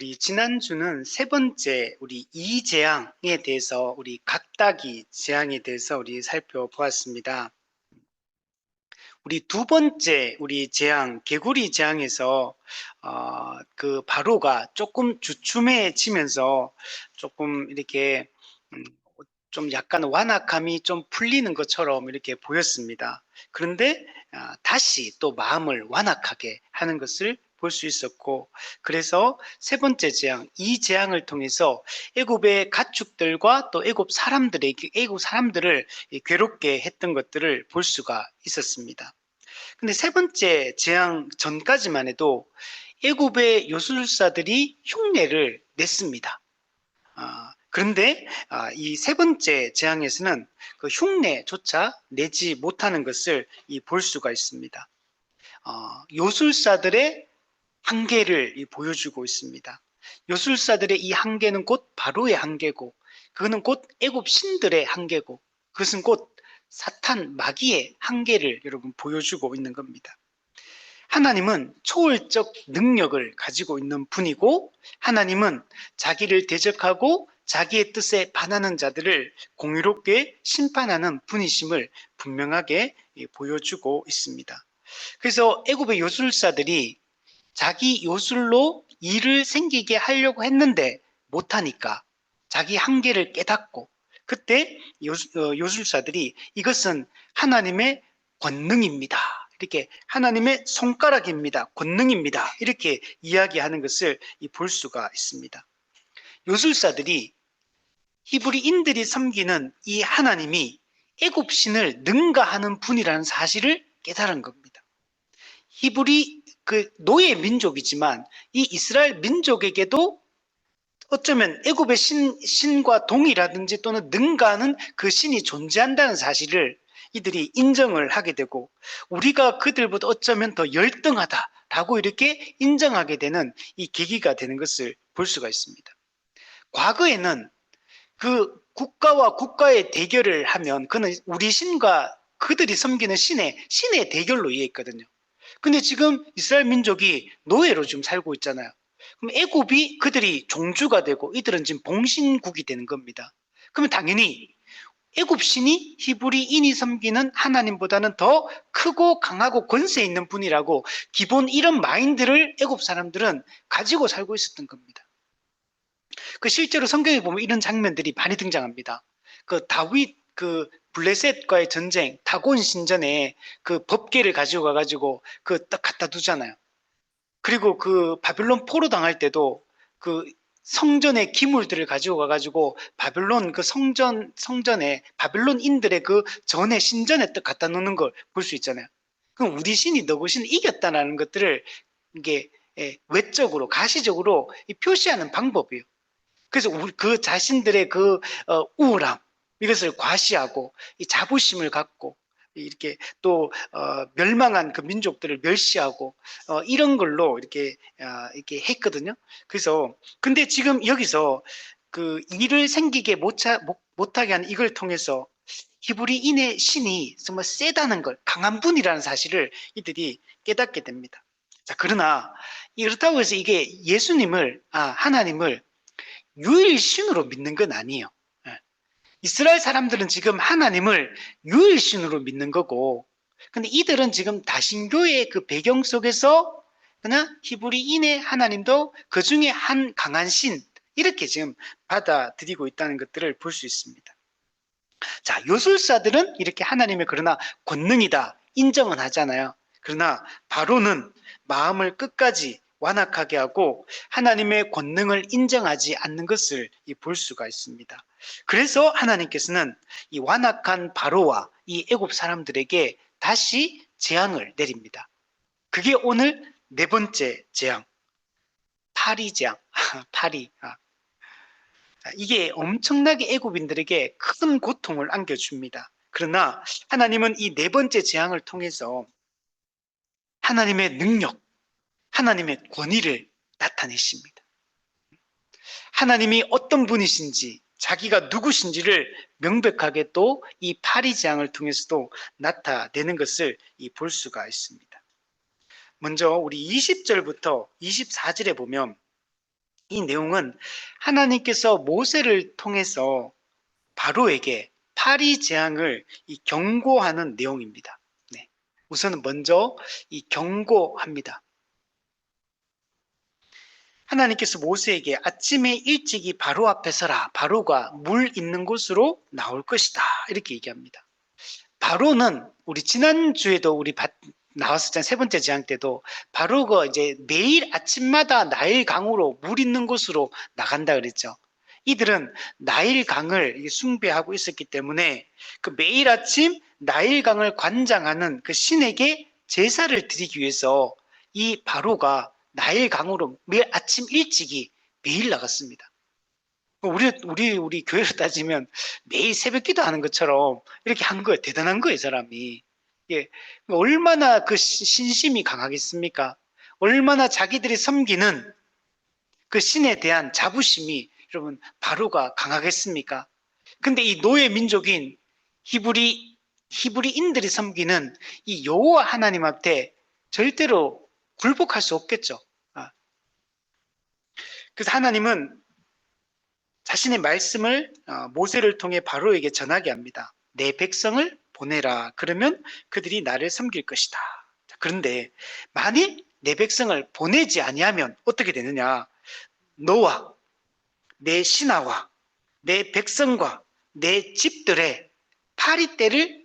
우리 지난주는 세 번째 우리 이재앙에 대해서 우리 각다기 재앙에 대해서 우리 살펴보았습니다. 우리 두 번째 우리 재앙 개구리 재앙에서 그 바로가 조금 주춤해지면서 조금 이렇게 음, 좀 약간 완악함이 좀 풀리는 것처럼 이렇게 보였습니다. 그런데 다시 또 마음을 완악하게 하는 것을 볼 수 있었고, 그래서 세 번째 재앙, 이 재앙을 통해서 애굽의 가축들과 또 애굽 사람들을 괴롭게 했던 것들을 볼 수가 있었습니다. 근데 세 번째 재앙 전까지만 해도 애굽의 요술사들이 흉내를 냈습니다. 그런데 이 세 번째 재앙에서는 그 흉내조차 내지 못하는 것을 볼 수가 있습니다. 요술사들의 한계를 보여주고 있습니다. 요술사들의 이 한계는 곧 바로의 한계고, 그거는 곧 애굽 신들의 한계고, 그것은 곧 사탄 마귀의 한계를 여러분 보여주고 있는 겁니다. 하나님은 초월적 능력을 가지고 있는 분이고, 하나님은 자기를 대적하고 자기의 뜻에 반하는 자들을 공의롭게 심판하는 분이심을 분명하게 보여주고 있습니다. 그래서 애굽의 요술사들이 자기 요술로 일을 생기게 하려고 했는데 못하니까 자기 한계를 깨닫고, 그때 요술사들이 이것은 하나님의 권능입니다, 이렇게 하나님의 손가락입니다, 권능입니다, 이렇게 이야기하는 것을 볼 수가 있습니다. 요술사들이 히브리인들이 섬기는 이 하나님이 애굽신을 능가하는 분이라는 사실을 깨달은 겁니다. 히브리 그 노예 민족이지만 이 이스라엘 민족에게도 어쩌면 애굽의 신과 동이라든지 또는 능가하는 그 신이 존재한다는 사실을 이들이 인정을 하게 되고, 우리가 그들보다 어쩌면 더 열등하다라고 이렇게 인정하게 되는 이 계기가 되는 것을 볼 수가 있습니다. 과거에는 그 국가와 국가의 대결을 하면 그는 우리 신과 그들이 섬기는 신의 대결로 이해했거든요. 근데 지금 이스라엘 민족이 노예로 지금 살고 있잖아요. 그럼 애굽이 그들이 종주가 되고 이들은 지금 봉신국이 되는 겁니다. 그러면 당연히 애굽 신이 히브리인이 섬기는 하나님보다는 더 크고 강하고 권세 있는 분이라고 기본 이런 마인드를 애굽 사람들은 가지고 살고 있었던 겁니다. 그 실제로 성경에 보면 이런 장면들이 많이 등장합니다. 그 다윗 그 블레셋과의 전쟁, 다곤 신전에 그 법궤를 가지고 가가지고 그 딱 갖다 두잖아요. 그리고 그 바빌론 포로 당할 때도 그 성전의 기물들을 가지고 가가지고 바빌론 그 성전에 바빌론인들의 그 전에 신전에 딱 갖다 놓는 걸 볼 수 있잖아요. 그럼 우리 신이 너그 신을 이겼다는 것들을 이게 외적으로 가시적으로 표시하는 방법이에요. 그래서 그 자신들의 그 우울함, 이것을 과시하고 이 자부심을 갖고 이렇게 또 멸망한 그 민족들을 멸시하고 이런 걸로 이렇게 했거든요. 그래서 근데 지금 여기서 그 일을 생기게 못하게 하는 이걸 통해서 히브리인의 신이 정말 세다는 걸, 강한 분이라는 사실을 이들이 깨닫게 됩니다. 자, 그러나 그렇다고 해서 이게 하나님을 유일신으로 믿는 건 아니에요. 예. 이스라엘 사람들은 지금 하나님을 유일신으로 믿는 거고, 근데 이들은 지금 다신교의 그 배경 속에서 그냥 히브리인의 하나님도 그 중에 한 강한 신, 이렇게 지금 받아들이고 있다는 것들을 볼 수 있습니다. 자, 요술사들은 이렇게 하나님의 그러나 권능이다 인정은 하잖아요. 그러나 바로는 마음을 끝까지 완악하게 하고 하나님의 권능을 인정하지 않는 것을 볼 수가 있습니다. 그래서 하나님께서는 이 완악한 바로와 이 애굽 사람들에게 다시 재앙을 내립니다. 그게 오늘 네 번째 재앙, 파리 재앙. 파리. 이게 엄청나게 애굽인들에게 큰 고통을 안겨줍니다. 그러나 하나님은 이 네 번째 재앙을 통해서 하나님의 능력, 하나님의 권위를 나타내십니다. 하나님이 어떤 분이신지, 자기가 누구신지를 명백하게 또 이 파리 재앙을 통해서도 나타내는 것을 볼 수가 있습니다. 먼저 우리 20절부터 24절에 보면 이 내용은 하나님께서 모세를 통해서 바로에게 파리 재앙을 경고하는 내용입니다. 네. 우선은 먼저 경고합니다. 하나님께서 모세에게 아침에 일찍이 바로 앞에 서라. 바로가 물 있는 곳으로 나올 것이다. 이렇게 얘기합니다. 바로는 우리 지난주에도 나왔었잖아요. 세 번째 재앙 때도 바로가 이제 매일 아침마다 나일 강으로 물 있는 곳으로 나간다 그랬죠. 이들은 나일 강을 숭배하고 있었기 때문에 그 매일 아침 나일 강을 관장하는 그 신에게 제사를 드리기 위해서 이 바로가 나일 강으로 매일 아침 일찍이 매일 나갔습니다. 우리 교회로 따지면 매일 새벽 기도하는 것처럼 이렇게 한 거예요. 대단한 거예요, 사람이. 예. 얼마나 그 신심이 강하겠습니까? 얼마나 자기들이 섬기는 그 신에 대한 자부심이 여러분 바로가 강하겠습니까? 근데 이 노예 민족인 히브리인들이 섬기는 이 여호와 하나님 앞에 절대로 굴복할 수 없겠죠. 그래서 하나님은 자신의 말씀을 모세를 통해 바로에게 전하게 합니다. 내 백성을 보내라. 그러면 그들이 나를 섬길 것이다. 그런데 만일 내 백성을 보내지 아니하면 어떻게 되느냐? 너와 내 신하와 내 백성과 내 집들의 파리떼를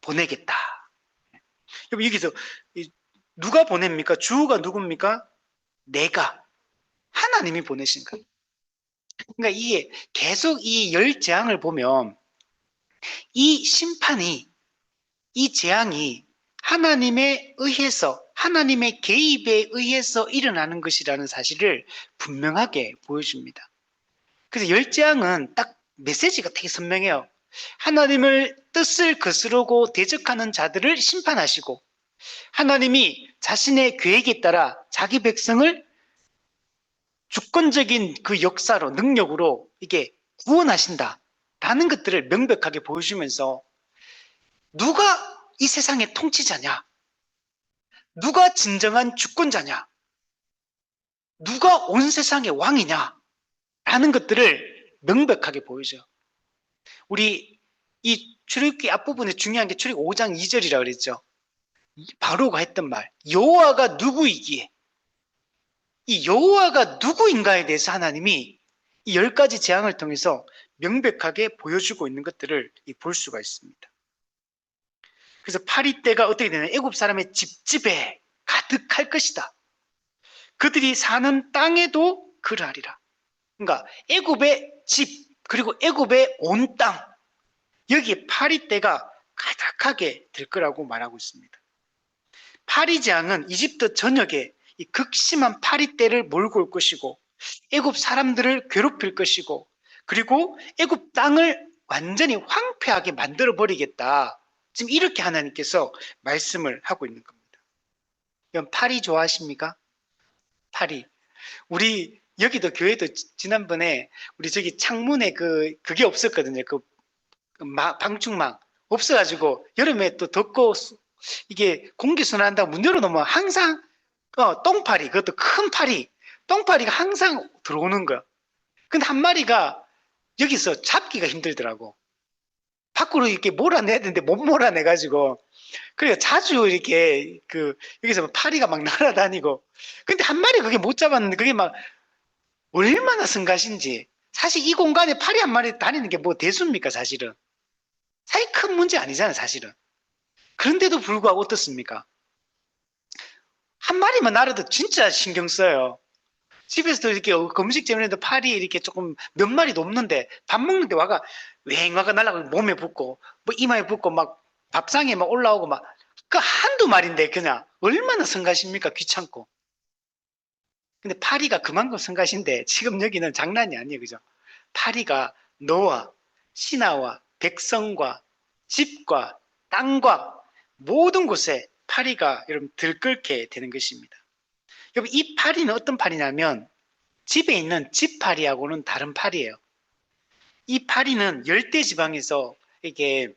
보내겠다. 여기서 누가 보냅니까? 주가 누굽니까? 내가 하나님이 보내신 거예요. 그러니까 이게 계속 이 열 재앙을 보면 이 심판이, 이 재앙이 하나님에 의해서, 하나님의 개입에 의해서 일어나는 것이라는 사실을 분명하게 보여줍니다. 그래서 열 재앙은 딱 메시지가 되게 선명해요. 하나님을 뜻을 거스르고 대적하는 자들을 심판하시고, 하나님이 자신의 계획에 따라 자기 백성을 주권적인 그 역사로, 능력으로 이게 구원하신다라는 것들을 명백하게 보여주면서 누가 이 세상의 통치자냐? 누가 진정한 주권자냐? 누가 온 세상의 왕이냐? 라는 것들을 명백하게 보여줘요. 우리 이 출애굽기 앞부분에 중요한 게 출애굽기 5장 2절이라고 그랬죠. 바로가 했던 말, 여호와가 누구이기에, 이 여호와가 누구인가에 대해서 하나님이 이 10가지 재앙을 통해서 명백하게 보여주고 있는 것들을 볼 수가 있습니다. 그래서 파리떼가 어떻게 되냐? 애굽 사람의 집집에 가득할 것이다. 그들이 사는 땅에도 그러하리라. 그러니까 애굽의 집, 그리고 애굽의 온 땅, 여기에 파리떼가 가득하게 될 거라고 말하고 있습니다. 파리재앙은 이집트 전역에 이 극심한 파리떼를 몰고 올 것이고, 애굽 사람들을 괴롭힐 것이고, 그리고 애굽 땅을 완전히 황폐하게 만들어 버리겠다. 지금 이렇게 하나님께서 말씀을 하고 있는 겁니다. 여러분, 파리 좋아하십니까? 파리. 우리 여기도 교회도 지난번에 우리 저기 창문에 그게 없었거든요. 방충망 없어가지고 여름에 또 덥고 이게 공기순환한다고 문 열어놓으면 항상 똥파리, 그것도 큰 파리, 똥파리가 항상 들어오는 거야. 근데 한 마리가 여기서 잡기가 힘들더라고. 밖으로 이렇게 몰아내야 되는데 못 몰아내가지고. 그러니까 자주 이렇게 여기서 파리가 막 날아다니고. 근데 한 마리 그게 못 잡았는데 그게 막 얼마나 성가신지. 사실 이 공간에 파리 한 마리 다니는 게 뭐 대수입니까, 사실은. 사실 큰 문제 아니잖아요, 사실은. 그런데도 불구하고 어떻습니까? 한 마리만 날아도 진짜 신경 써요. 집에서도 이렇게 음식 재면에도 파리 이렇게 조금 몇 마리도 없는데 밥 먹는데 와가 왱 날아가고 몸에 붙고 뭐 이마에 붙고 막 밥상에 막 올라오고 막 그 한두 마리인데 그냥 얼마나 성가십니까? 귀찮고. 근데 파리가 그만큼 성가신데 지금 여기는 장난이 아니에요, 그죠? 파리가 너와 신하와 백성과 집과 땅과 모든 곳에 파리가 여러분 들끓게 되는 것입니다. 여러분, 이 파리는 어떤 파리냐면 집에 있는 집파리하고는 다른 파리예요. 이 파리는 열대 지방에서 이게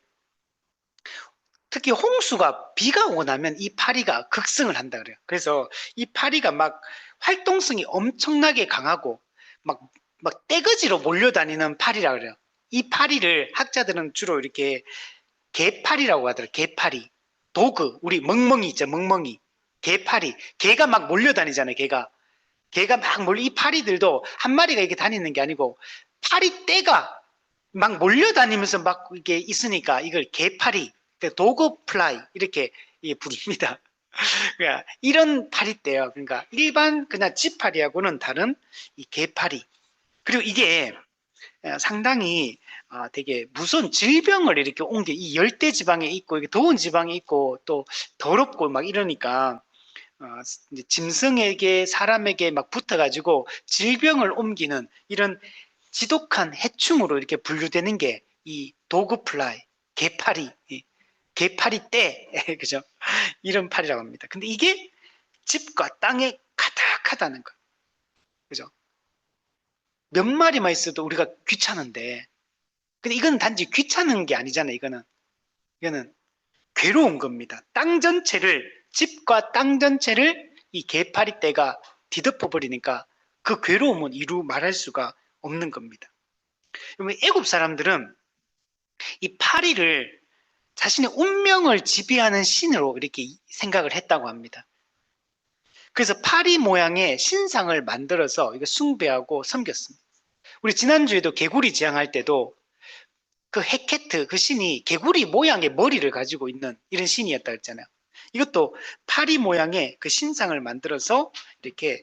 특히 홍수가 비가 오고 나면 이 파리가 극성을 한다 그래요. 그래서 이 파리가 막 활동성이 엄청나게 강하고 막, 막 떼거지로 몰려다니는 파리라 그래요. 이 파리를 학자들은 주로 이렇게 개파리라고 하더라고요. 개파리. 도그, 우리 멍멍이 있죠, 멍멍이. 개파리. 개가 막 몰려다니잖아요, 개가. 개가 막 몰려, 이 파리들도 한 마리가 이렇게 다니는 게 아니고, 파리 떼가 막 몰려다니면서 막 이렇게 있으니까 이걸 개파리, 도그 플라이, 이렇게 부릅니다. 그러니까 이런 파리떼요. 그러니까 일반 그냥 집파리하고는 다른 이 개파리. 그리고 이게 상당히 되게 무서운 질병을 이렇게 옮겨, 이 열대 지방에 있고 이게 더운 지방에 있고 또 더럽고 막 이러니까 이제 짐승에게 사람에게 막 붙어가지고 질병을 옮기는 이런 지독한 해충으로 이렇게 분류되는 게 이 도그플라이, 개파리, 개파리 떼, 그죠? 이런 파리라고 합니다. 근데 이게 집과 땅에 가득하다는 거, 그죠? 몇 마리만 있어도 우리가 귀찮은데, 근데 이건 단지 귀찮은 게 아니잖아요. 이거는 괴로운 겁니다. 땅 전체를, 집과 땅 전체를 이 개파리 떼가 뒤덮어 버리니까 그 괴로움은 이루 말할 수가 없는 겁니다. 애굽 사람들은 이 파리를 자신의 운명을 지배하는 신으로 이렇게 생각을 했다고 합니다. 그래서 파리 모양의 신상을 만들어서 이거 숭배하고 섬겼습니다. 우리 지난주에도 개구리 제왕할 때도 그 헤케트, 그 신이 개구리 모양의 머리를 가지고 있는 이런 신이었다 했잖아요. 이것도 파리 모양의 그 신상을 만들어서 이렇게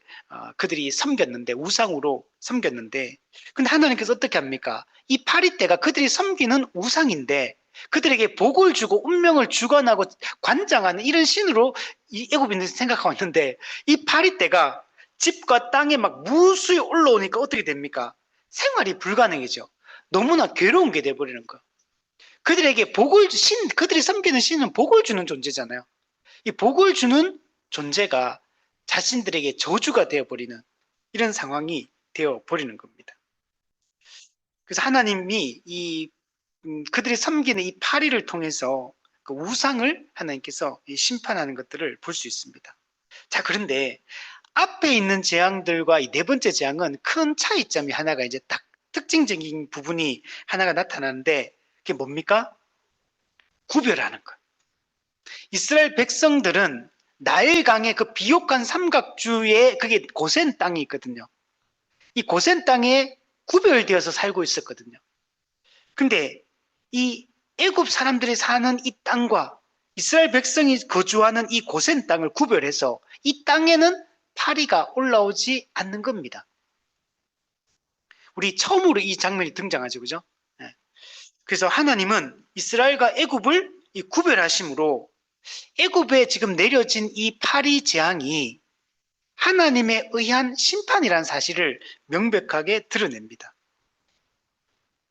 그들이 섬겼는데, 우상으로 섬겼는데, 근데 하나님께서 어떻게 합니까? 이 파리떼가 그들이 섬기는 우상인데 그들에게 복을 주고 운명을 주관하고 관장하는 이런 신으로 이 애굽인들이 생각하고 있는데, 이 파리떼가 집과 땅에 막 무수히 올라오니까 어떻게 됩니까? 생활이 불가능해져. 너무나 괴로운 게 돼버리는 거. 그들에게 그들이 섬기는 신은 복을 주는 존재잖아요. 이 복을 주는 존재가 자신들에게 저주가 되어버리는 이런 상황이 되어버리는 겁니다. 그래서 하나님이 그들이 섬기는 이 파리를 통해서 그 우상을 하나님께서 심판하는 것들을 볼 수 있습니다. 자, 그런데 앞에 있는 재앙들과 이 네 번째 재앙은 큰 차이점이 하나가 이제 딱 특징적인 부분이 하나가 나타나는데, 그게 뭡니까? 구별하는 것. 이스라엘 백성들은 나일강의 그 비옥한 삼각주에 그게 고센 땅이 있거든요. 이 고센 땅에 구별되어서 살고 있었거든요. 근데 이 애굽 사람들이 사는 이 땅과 이스라엘 백성이 거주하는 이 고센 땅을 구별해서 이 땅에는 파리가 올라오지 않는 겁니다. 우리 처음으로 이 장면이 등장하죠, 그죠? 그래서 하나님은 이스라엘과 애굽을 구별하심으로 애굽에 지금 내려진 이 파리 재앙이 하나님에 의한 심판이라는 사실을 명백하게 드러냅니다.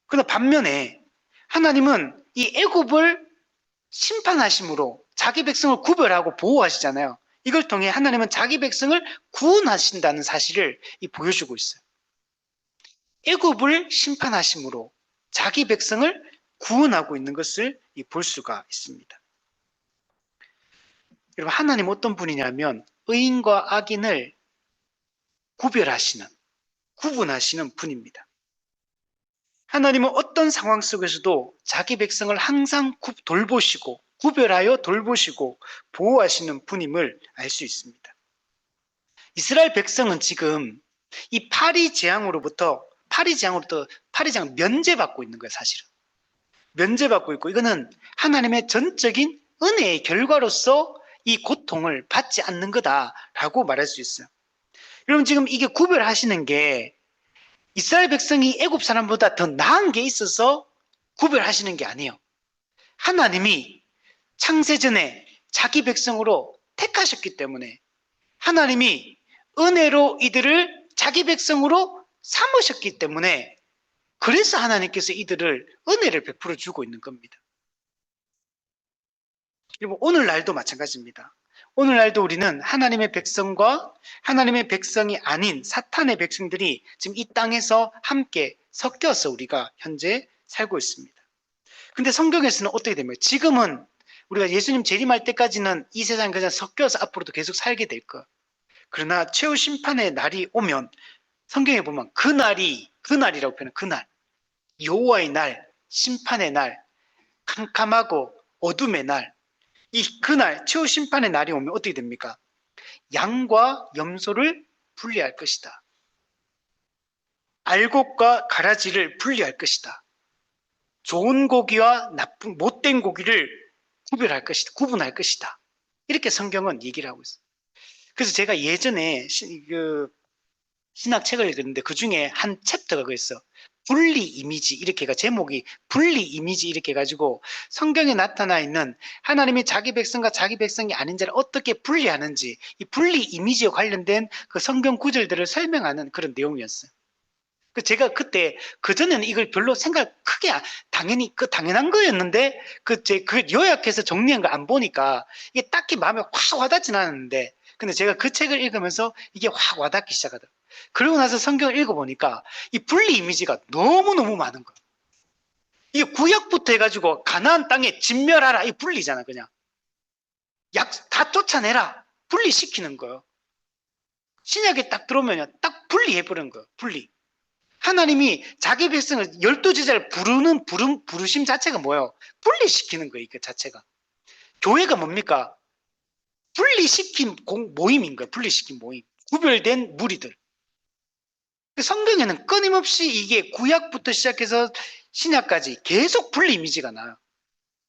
그러나 반면에 하나님은 이 애굽을 심판하심으로 자기 백성을 구별하고 보호하시잖아요. 이걸 통해 하나님은 자기 백성을 구원하신다는 사실을 보여주고 있어요. 애굽을 심판하심으로 자기 백성을 구원하고 있는 것을 볼 수가 있습니다. 여러분, 하나님 어떤 분이냐면 의인과 악인을 구분하시는 분입니다. 하나님은 어떤 상황 속에서도 자기 백성을 항상 돌보시고 구별하여 돌보시고 보호하시는 분임을 알 수 있습니다. 이스라엘 백성은 지금 이 파리 재앙으로부터 면제받고 있는 거예요, 사실은. 면제받고 있고, 이거는 하나님의 전적인 은혜의 결과로서 이 고통을 받지 않는 거다라고 말할 수 있어요. 여러분, 지금 이게 구별하시는 게 이스라엘 백성이 애굽 사람보다 더 나은 게 있어서 구별하시는 게 아니에요. 하나님이 창세전에 자기 백성으로 택하셨기 때문에, 하나님이 은혜로 이들을 자기 백성으로 삼으셨기 때문에, 그래서 하나님께서 이들을 은혜를 베풀어 주고 있는 겁니다. 그리고 오늘날도 마찬가지입니다. 오늘날도 우리는 하나님의 백성과 하나님의 백성이 아닌 사탄의 백성들이 지금 이 땅에서 함께 섞여서 우리가 현재 살고 있습니다. 근데 성경에서는 어떻게 됩니까? 지금은 우리가 예수님 재림할 때까지는 이 세상에 그냥 섞여서 앞으로도 계속 살게 될 것. 그러나 최후 심판의 날이 오면 성경에 보면 그날이라고 표현해. 그날, 여호와의 날, 심판의 날, 캄캄하고 어둠의 날, 이 그날 최후 심판의 날이 오면 어떻게 됩니까? 양과 염소를 분리할 것이다. 알곡과 가라지를 분리할 것이다. 좋은 고기와 나쁜 못된 고기를 구분할 것이다. 이렇게 성경은 얘기를 하고 있어요. 그래서 제가 예전에 신학책을 읽었는데 그 중에 한 챕터가 그랬어. 분리 이미지 이렇게 제목이 분리 이미지 이렇게 해가지고 성경에 나타나 있는 하나님이 자기 백성과 자기 백성이 아닌 자를 어떻게 분리하는지 이 분리 이미지에 관련된 그 성경 구절들을 설명하는 그런 내용이었어요. 제가 그때 그전에는 이걸 별로 생각 크게 당연히 당연한 거였는데 그 요약해서 정리한 거 안 보니까 이게 딱히 마음에 확 와닿진 않았는데 근데 제가 그 책을 읽으면서 이게 확 와닿기 시작하더라고요. 그러고 나서 성경을 읽어보니까 이 분리 이미지가 너무너무 많은 거예요. 이게 구약부터 해가지고 가나안 땅에 진멸하라 이 분리잖아. 그냥 다 쫓아내라 분리시키는 거예요. 신약에 딱 들어오면 딱 분리해버리는 거예요. 분리. 하나님이 자기 백성을 12제자를 부르심 자체가 뭐예요? 분리시키는 거예요. 그 자체가. 교회가 뭡니까? 분리시킨 모임인 거예요. 분리시킨 모임. 구별된 무리들. 성경에는 끊임없이 이게 구약부터 시작해서 신약까지 계속 분리 이미지가 나요.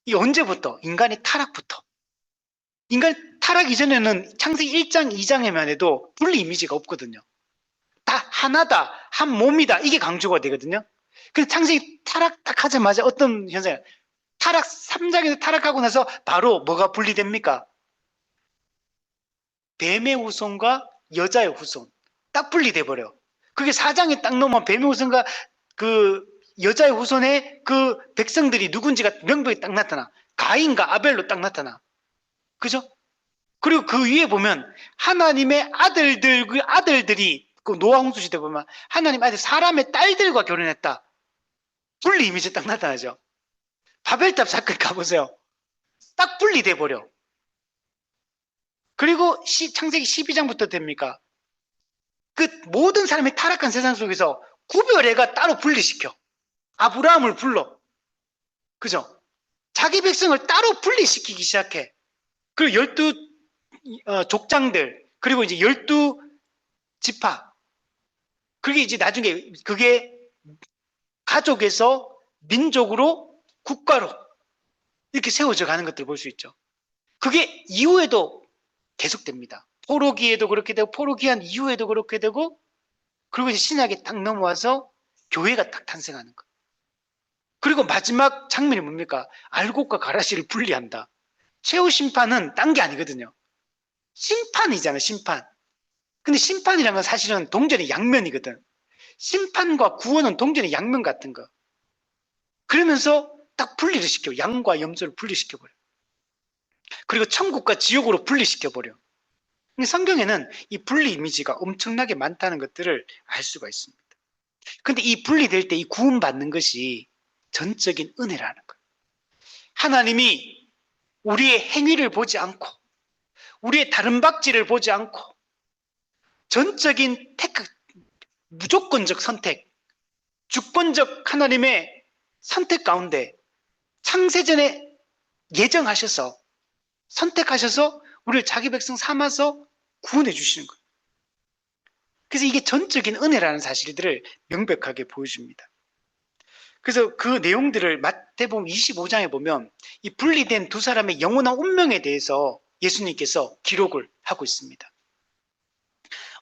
이 언제부터? 인간의 타락부터. 인간 타락 이전에는 창세기 1장, 2장에만 해도 분리 이미지가 없거든요. 다 하나다, 한 몸이다. 이게 강조가 되거든요. 근데 창세기 타락 딱 하자마자 어떤 현상이 3장에서 타락하고 나서 바로 뭐가 분리됩니까? 뱀의 후손과 여자의 후손. 딱 분리돼 버려. 그게 4장에 딱 넘으면 뱀의 후손과 그 여자의 후손의 그 백성들이 누군지가 명백히 딱 나타나. 가인과 아벨로 딱 나타나. 그죠? 그리고 그 위에 보면 하나님의 아들들이 그 노아 홍수 시대 보면 하나님 아들 사람의 딸들과 결혼했다. 분리 이미지 딱 나타나죠. 바벨탑 사건 가보세요. 딱 분리돼 버려. 그리고 창세기 12장부터 됩니까? 그 모든 사람이 타락한 세상 속에서 구별해가 따로 분리시켜. 아브라함을 불러. 그죠? 자기 백성을 따로 분리시키기 시작해. 그리고 12 족장들, 그리고 이제 12지파. 그게 이제 나중에 그게 가족에서 민족으로 국가로 이렇게 세워져 가는 것들을 볼 수 있죠. 그게 이후에도 계속됩니다. 포로기에도 그렇게 되고 포로기한 이후에도 그렇게 되고 그리고 이제 신약에 딱 넘어와서 교회가 딱 탄생하는 거. 그리고 마지막 장면이 뭡니까? 알곡과 가라시를 분리한다. 최후 심판은 딴 게 아니거든요. 심판이잖아요. 심판. 근데 심판이란 건 사실은 동전의 양면이거든. 심판과 구원은 동전의 양면 같은 거. 그러면서 딱 분리를 시켜. 양과 염소를 분리시켜버려. 그리고 천국과 지옥으로 분리시켜버려. 성경에는 이 분리 이미지가 엄청나게 많다는 것들을 알 수가 있습니다. 근데 이 분리될 때 이 구원받는 것이 전적인 은혜라는 거예요. 하나님이 우리의 행위를 보지 않고 우리의 다른 박지를 보지 않고 전적인 무조건적 선택, 주권적 하나님의 선택 가운데 창세전에 예정하셔서 선택하셔서 우리를 자기 백성 삼아서 구원해 주시는 거예요. 그래서 이게 전적인 은혜라는 사실들을 명백하게 보여줍니다. 그래서 그 내용들을 마태복음 25장에 보면 이 분리된 두 사람의 영원한 운명에 대해서 예수님께서 기록을 하고 있습니다.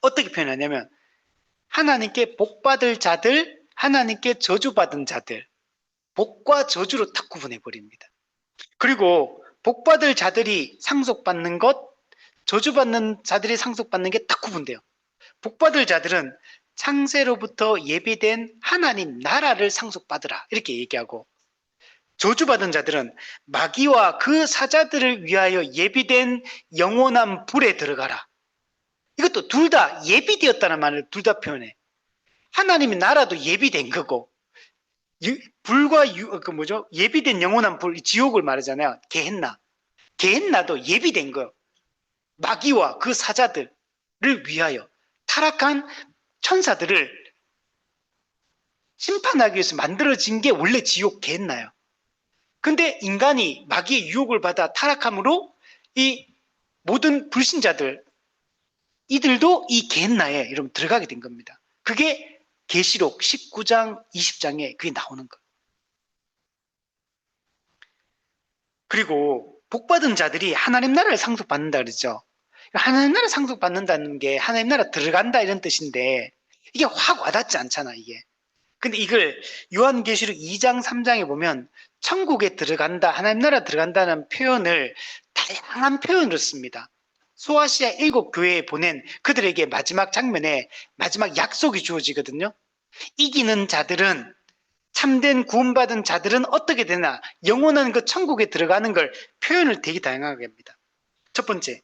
어떻게 표현하냐면 하나님께 복받을 자들, 하나님께 저주받은 자들, 복과 저주로 딱 구분해 버립니다. 그리고 복받을 자들이 상속받는 것, 저주받는 자들이 상속받는 게 딱 구분돼요. 복받을 자들은 창세로부터 예비된 하나님 나라를 상속받으라 이렇게 얘기하고, 저주받은 자들은 마귀와 그 사자들을 위하여 예비된 영원한 불에 들어가라. 이것도 둘 다 예비되었다는 말을 둘 다 표현해. 하나님의 나라도 예비된 거고, 불과 예비된 영원한 불, 지옥을 말하잖아요. 게헨나도 예비된 거예요. 마귀와 그 사자들을 위하여, 타락한 천사들을 심판하기 위해서 만들어진 게 원래 지옥 겟나요. 근데 인간이 마귀의 유혹을 받아 타락함으로 이 모든 불신자들 이들도 이 겟나에 여러분 들어가게 된 겁니다. 그게 계시록 19장 20장에 그게 나오는 거예요. 그리고 복받은 자들이 하나님 나라를 상속받는다 그러죠. 하나님 나라 상속받는다는 게 하나님 나라 들어간다 이런 뜻인데 이게 확 와닿지 않잖아 이게. 근데 이걸 요한계시록 2장 3장에 보면 천국에 들어간다, 하나님 나라 들어간다는 표현을 다양한 표현으로 씁니다. 소아시아 7교회에 보낸 그들에게 마지막 장면에 마지막 약속이 주어지거든요. 이기는 자들은, 참된 구원받은 자들은 어떻게 되나, 영원한 그 천국에 들어가는 걸 표현을 되게 다양하게 합니다. 첫 번째,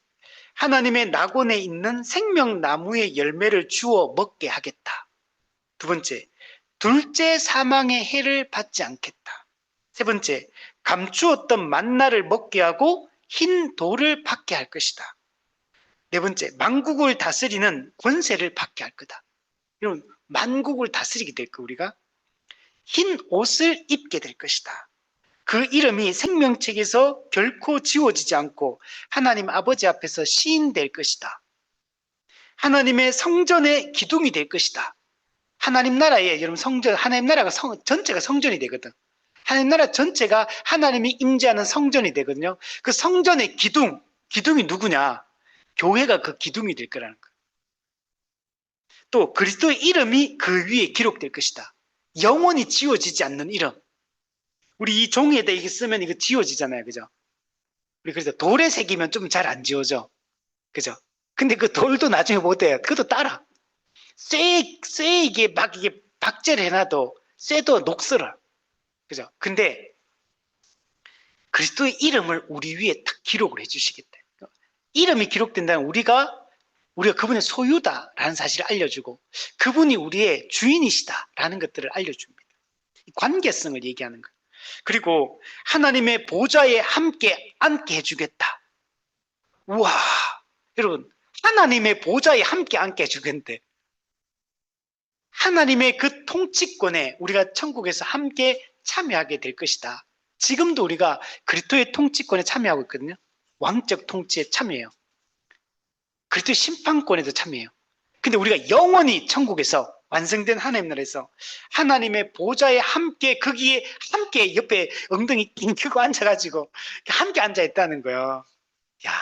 하나님의 낙원에 있는 생명나무의 열매를 주워 먹게 하겠다. 두 번째, 둘째 사망의 해를 받지 않겠다. 세 번째, 감추었던 만나를 먹게 하고 흰 돌을 받게 할 것이다. 네 번째, 만국을 다스리는 권세를 받게 할 거다. 이런 만국을 다스리게 될 거 우리가 흰 옷을 입게 될 것이다. 그 이름이 생명책에서 결코 지워지지 않고 하나님 아버지 앞에서 시인될 것이다. 하나님의 성전의 기둥이 될 것이다. 하나님 나라에 여러분 성전, 하나님 나라가 전체가 성전이 되거든. 하나님 나라 전체가 하나님이 임재하는 성전이 되거든요. 그 성전의 기둥이 누구냐? 교회가 그 기둥이 될 거라는 거예요. 또 그리스도의 이름이 그 위에 기록될 것이다. 영원히 지워지지 않는 이름. 우리 이 종이에다 이게 쓰면 이거 지워지잖아요. 그죠? 우리 그래서 돌에 새기면 좀 잘 안 지워져. 그죠? 근데 그 돌도 나중에 못 해요. 그것도 따라. 쇠 이게 막 이게 박제를 해놔도 쇠도 녹슬어. 그죠? 근데 그리스도의 이름을 우리 위에 딱 기록을 해주시겠다. 이름이 기록된다면 우리가 그분의 소유다라는 사실을 알려주고 그분이 우리의 주인이시다라는 것들을 알려줍니다. 관계성을 얘기하는 거예요. 그리고 하나님의 보좌에 함께 앉게 해주겠다. 우와, 여러분 하나님의 보좌에 함께 앉게 해주겠는데 하나님의 그 통치권에 우리가 천국에서 함께 참여하게 될 것이다. 지금도 우리가 그리스도의 통치권에 참여하고 있거든요. 왕적 통치에 참여해요. 그리스도의 심판권에도 참여해요. 근데 우리가 영원히 천국에서 완성된 하나님 나라에서 하나님의 보좌에 함께 거기에 함께 옆에 엉덩이 낑기고 앉아가지고 함께 앉아있다는 거예요. 야,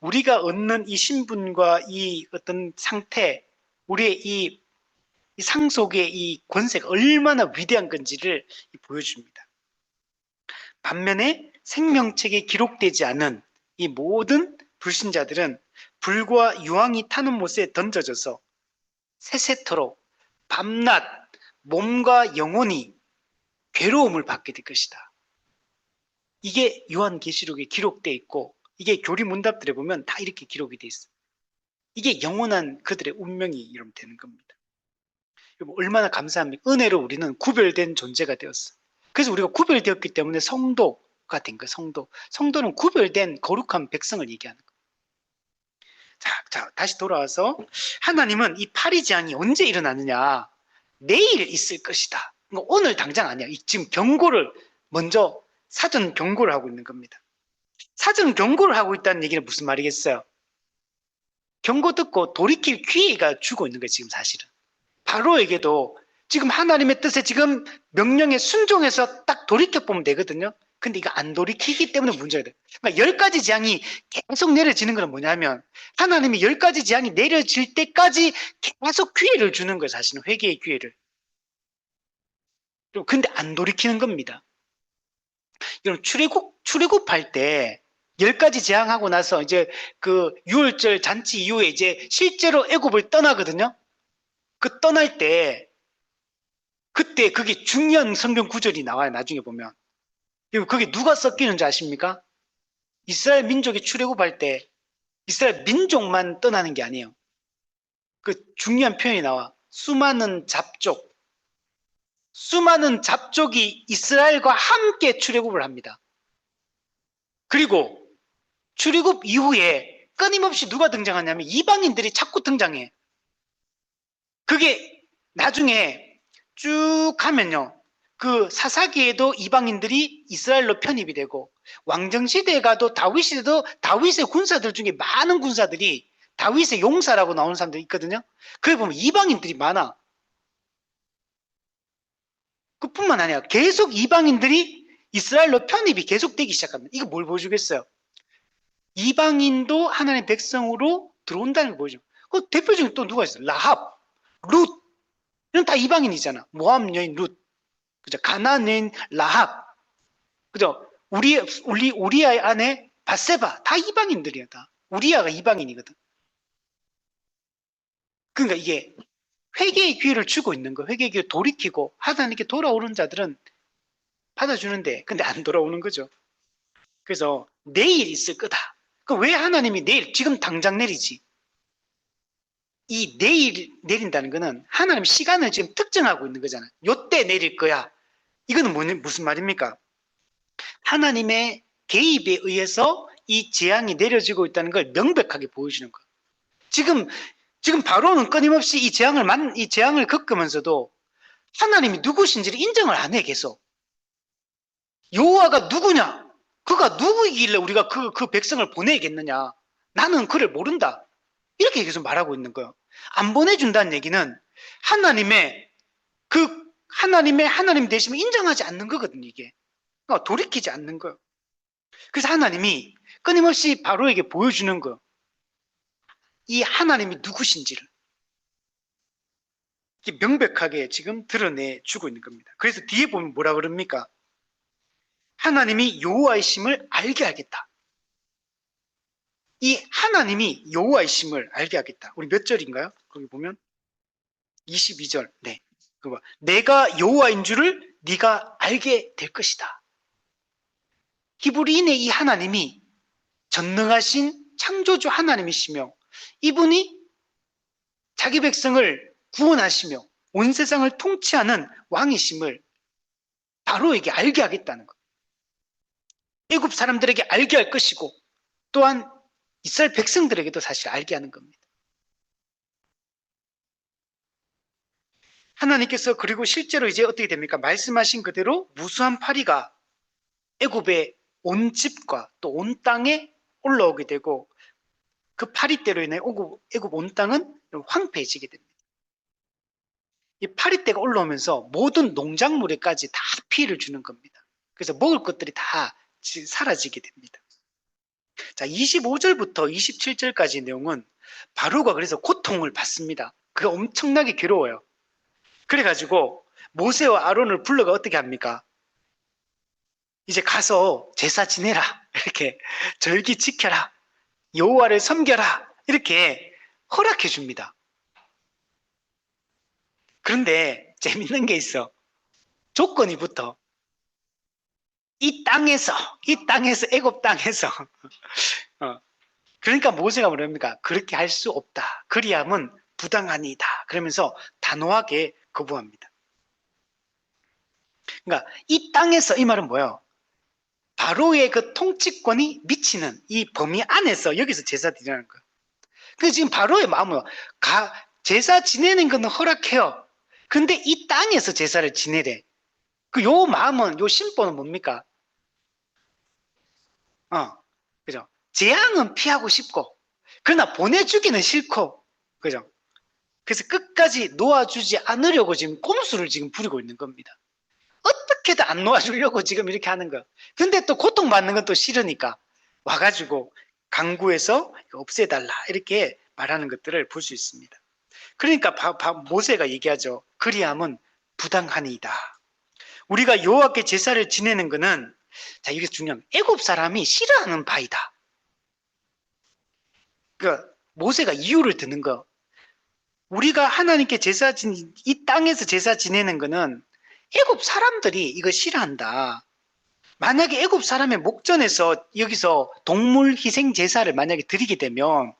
우리가 얻는 이 신분과 이 어떤 상태, 우리의 이 상속의 이 권세가 얼마나 위대한 건지를 보여줍니다. 반면에 생명책에 기록되지 않은 이 모든 불신자들은 불과 유황이 타는 못에 던져져서 세세토록 밤낮 몸과 영혼이 괴로움을 받게 될 것이다. 이게 요한계시록에 기록되어 있고 이게 교리문답들에 보면 다 이렇게 기록이 되어 있어요. 이게 영원한 그들의 운명이 이러면 되는 겁니다. 얼마나 감사합니까? 은혜로 우리는 구별된 존재가 되었어. 그래서 우리가 구별되었기 때문에 성도가 된 거예요. 성도는 구별된 거룩한 백성을 얘기하는 거예요. 자, 다시 돌아와서 하나님은 이 파리재앙이 언제 일어나느냐? 내일 있을 것이다. 오늘 당장 아니야. 지금 경고를 먼저 사전 경고를 하고 있는 겁니다. 사전 경고를 하고 있다는 얘기는 무슨 말이겠어요? 경고 듣고 돌이킬 기회가 주고 있는 거예요. 지금 사실은. 바로에게도 지금 하나님의 뜻에 지금 명령에 순종해서 딱 돌이켜보면 되거든요. 근데 이거 안 돌이키기 때문에 문제가 돼요. 그러니까 10가지 재앙이 계속 내려지는 건 뭐냐면 하나님이 10가지 재앙이 내려질 때까지 계속 기회를 주는 거예요. 사실은 회개의 기회를. 근데 안 돌이키는 겁니다. 여러분 출애굽할 때 10가지 재앙하고 나서 이제 그 유월절 잔치 이후에 이제 실제로 애굽을 떠나거든요. 그 떠날 때 그때 그게 중요한 성경 구절이 나와요. 나중에 보면. 그게 누가 섞이는지 아십니까? 이스라엘 민족이 출애굽할 때 이스라엘 민족만 떠나는 게 아니에요. 그 중요한 표현이 나와. 수많은 잡족이 이스라엘과 함께 출애굽을 합니다. 그리고 출애굽 이후에 끊임없이 누가 등장하냐면 이방인들이 자꾸 등장해. 그게 나중에 쭉 가면요. 그 사사기에도 이방인들이 이스라엘로 편입이 되고 왕정시대에 가도 다윗 시대도 다윗의 군사들 중에 많은 군사들이 다윗의 용사라고 나오는 사람들이 있거든요. 거기 보면 이방인들이 많아. 그뿐만 아니라 계속 이방인들이 이스라엘로 편입이 계속되기 시작합니다. 이거 뭘 보여주겠어요? 이방인도 하나님의 백성으로 들어온다는 걸 보여줘. 그 대표적인 또 누가 있어요? 라합, 룻. 이런 다 이방인이잖아. 모함 여인 룻. 그죠? 가나안 여인 라합. 그죠? 우리아의 아내 바세바. 다 이방인들이야, 다. 우리아가 이방인이거든. 그러니까 이게 회개의 기회를 주고 있는 거예요. 회개의 기회를 돌이키고 하나님께 돌아오는 자들은 받아주는데, 근데 안 돌아오는 거죠. 그래서 내일 있을 거다. 그럼 왜 하나님이 내일, 지금 당장 내리지? 이 내일 내린다는 거는 하나님 시간을 지금 특정하고 있는 거잖아요. 요때 내릴 거야. 이거는 무슨 말입니까? 하나님의 개입에 의해서 이 재앙이 내려지고 있다는 걸 명백하게 보여주는 거예요. 지금 바로는 끊임없이 이 재앙을 겪으면서도 하나님이 누구신지를 인정을 안 해, 계속. 여호와가 누구냐? 그가 누구이길래 우리가 그 백성을 보내겠느냐? 나는 그를 모른다. 이렇게 계속 말하고 있는 거예요. 안 보내준다는 얘기는 하나님 되심을 인정하지 않는 거거든요, 이게. 그러니까 돌이키지 않는 거예요. 그래서 하나님이 끊임없이 바로에게 보여주는 거예요. 이 하나님이 누구신지를. 명백하게 지금 드러내주고 있는 겁니다. 그래서 뒤에 보면 뭐라 그럽니까? 하나님이 여호와이심을 알게 하겠다. 이 하나님이 여호와이심을 알게 하겠다. 우리 몇 절인가요? 거기 보면 22절. 네. 내가 여호와인 줄을 네가 알게 될 것이다. 히브리인의 이 하나님이 전능하신 창조주 하나님이시며 이분이 자기 백성을 구원하시며 온 세상을 통치하는 왕이심을 바로에게 알게 하겠다는 것. 애굽 사람들에게 알게 할 것이고 또한 이스라엘 백성들에게도 사실 알게 하는 겁니다. 하나님께서 그리고 실제로 이제 어떻게 됩니까? 말씀하신 그대로 무수한 파리가 애굽의 온 집과 또 온 땅에 올라오게 되고 그 파리대로 인해 애굽 온 땅은 황폐해지게 됩니다. 이 파리대가 올라오면서 모든 농작물에까지 다 피해를 주는 겁니다. 그래서 먹을 것들이 다 사라지게 됩니다. 자, 25절부터 27절까지 내용은 바로가 그래서 고통을 받습니다. 그게 엄청나게 괴로워요. 그래가지고 모세와 아론을 불러가 어떻게 합니까? 이제 가서 제사 지내라. 이렇게 절기 지켜라. 여호와를 섬겨라. 이렇게 허락해 줍니다. 그런데 재밌는 게 있어. 조건이 붙어. 이 땅에서 애굽 땅에서 그러니까 모세가 뭐랍니까? 그렇게 할 수 없다. 그리함은 부당하니다. 그러면서 단호하게 거부합니다. 그러니까 이 땅에서 이 말은 뭐예요? 바로의 그 통치권이 미치는 이 범위 안에서 여기서 제사 드리라는 거예요. 그래서 지금 바로의 마음은 제사 지내는 건 허락해요. 근데 이 땅에서 제사를 지내래. 요 마음은, 요 심보는 뭡니까? 그죠? 재앙은 피하고 싶고, 그러나 보내주기는 싫고, 그죠? 그래서 끝까지 놓아주지 않으려고 지금 꼼수를 지금 부리고 있는 겁니다. 어떻게든 안 놓아주려고 지금 이렇게 하는 거예요. 근데 또 고통받는 건 또 싫으니까 와가지고 강구해서 없애달라 이렇게 말하는 것들을 볼 수 있습니다. 그러니까 모세가 얘기하죠. 그리함은 부당하니이다. 우리가 여호와께 제사를 지내는 것은 자, 이게 중요합니다. 애굽 사람이 싫어하는 바이다. 그러니까 모세가 이유를 드는 거. 우리가 하나님께 이 땅에서 제사 지내는 것은 애굽 사람들이 이거 싫어한다. 만약에 애굽 사람의 목전에서 여기서 동물 희생 제사를 만약에 드리게 되면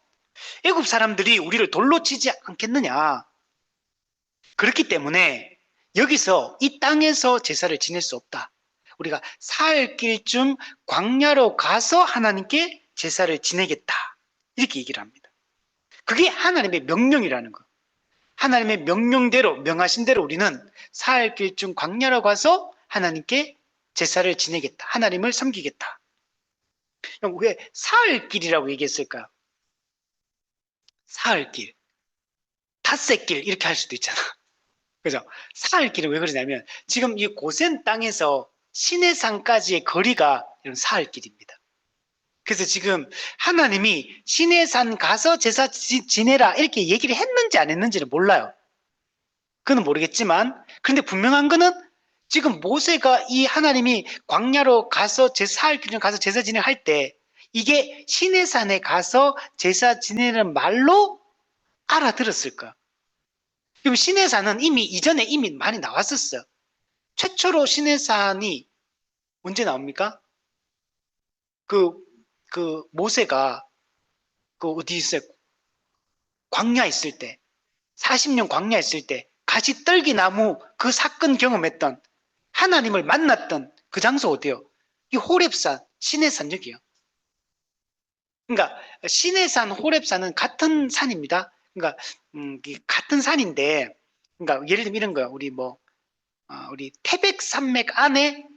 애굽 사람들이 우리를 돌로 치지 않겠느냐. 그렇기 때문에 여기서 이 땅에서 제사를 지낼 수 없다. 우리가 살 길쯤 광야로 가서 하나님께 제사를 지내겠다. 이렇게 얘기를 합니다. 그게 하나님의 명령이라는 거. 하나님의 명령대로 명하신 대로 우리는 사흘 길중 광야로 가서 하나님께 제사를 지내겠다. 하나님을 섬기겠다. 왜 사흘 길이라고 얘기했을까? 사흘 길, 닷새 길 이렇게 할 수도 있잖아. 그죠? 사흘 길은 왜 그러냐면 지금 이 고센 땅에서 시내산까지의 거리가 이런 사흘 길입니다. 그래서 지금 하나님이 시내산 가서 제사 지내라 이렇게 얘기를 했는지 안 했는지는 몰라요. 그건 모르겠지만 그런데 분명한 거는 지금 모세가 이 하나님이 광야로 가서 사흘 길을 가서 제사 지내를 할 때 이게 시내산에 가서 제사 지내는 말로 알아들었을까? 그럼 시내산은 이전에 이미 많이 나왔었어요. 최초로 시내산이 언제 나옵니까? 모세가 어디 있어요? 광야 있을 때, 40년 광야 있을 때, 가시떨기 나무 그 사건 경험했던, 하나님을 만났던 그 장소 어디요? 이 호렙산, 시내산 여기요. 그러니까 시내산, 호렙산은 같은 산입니다. 그러니까 같은 산인데, 그러니까 예를 들면 이런 거요. 우리 태백산맥 안에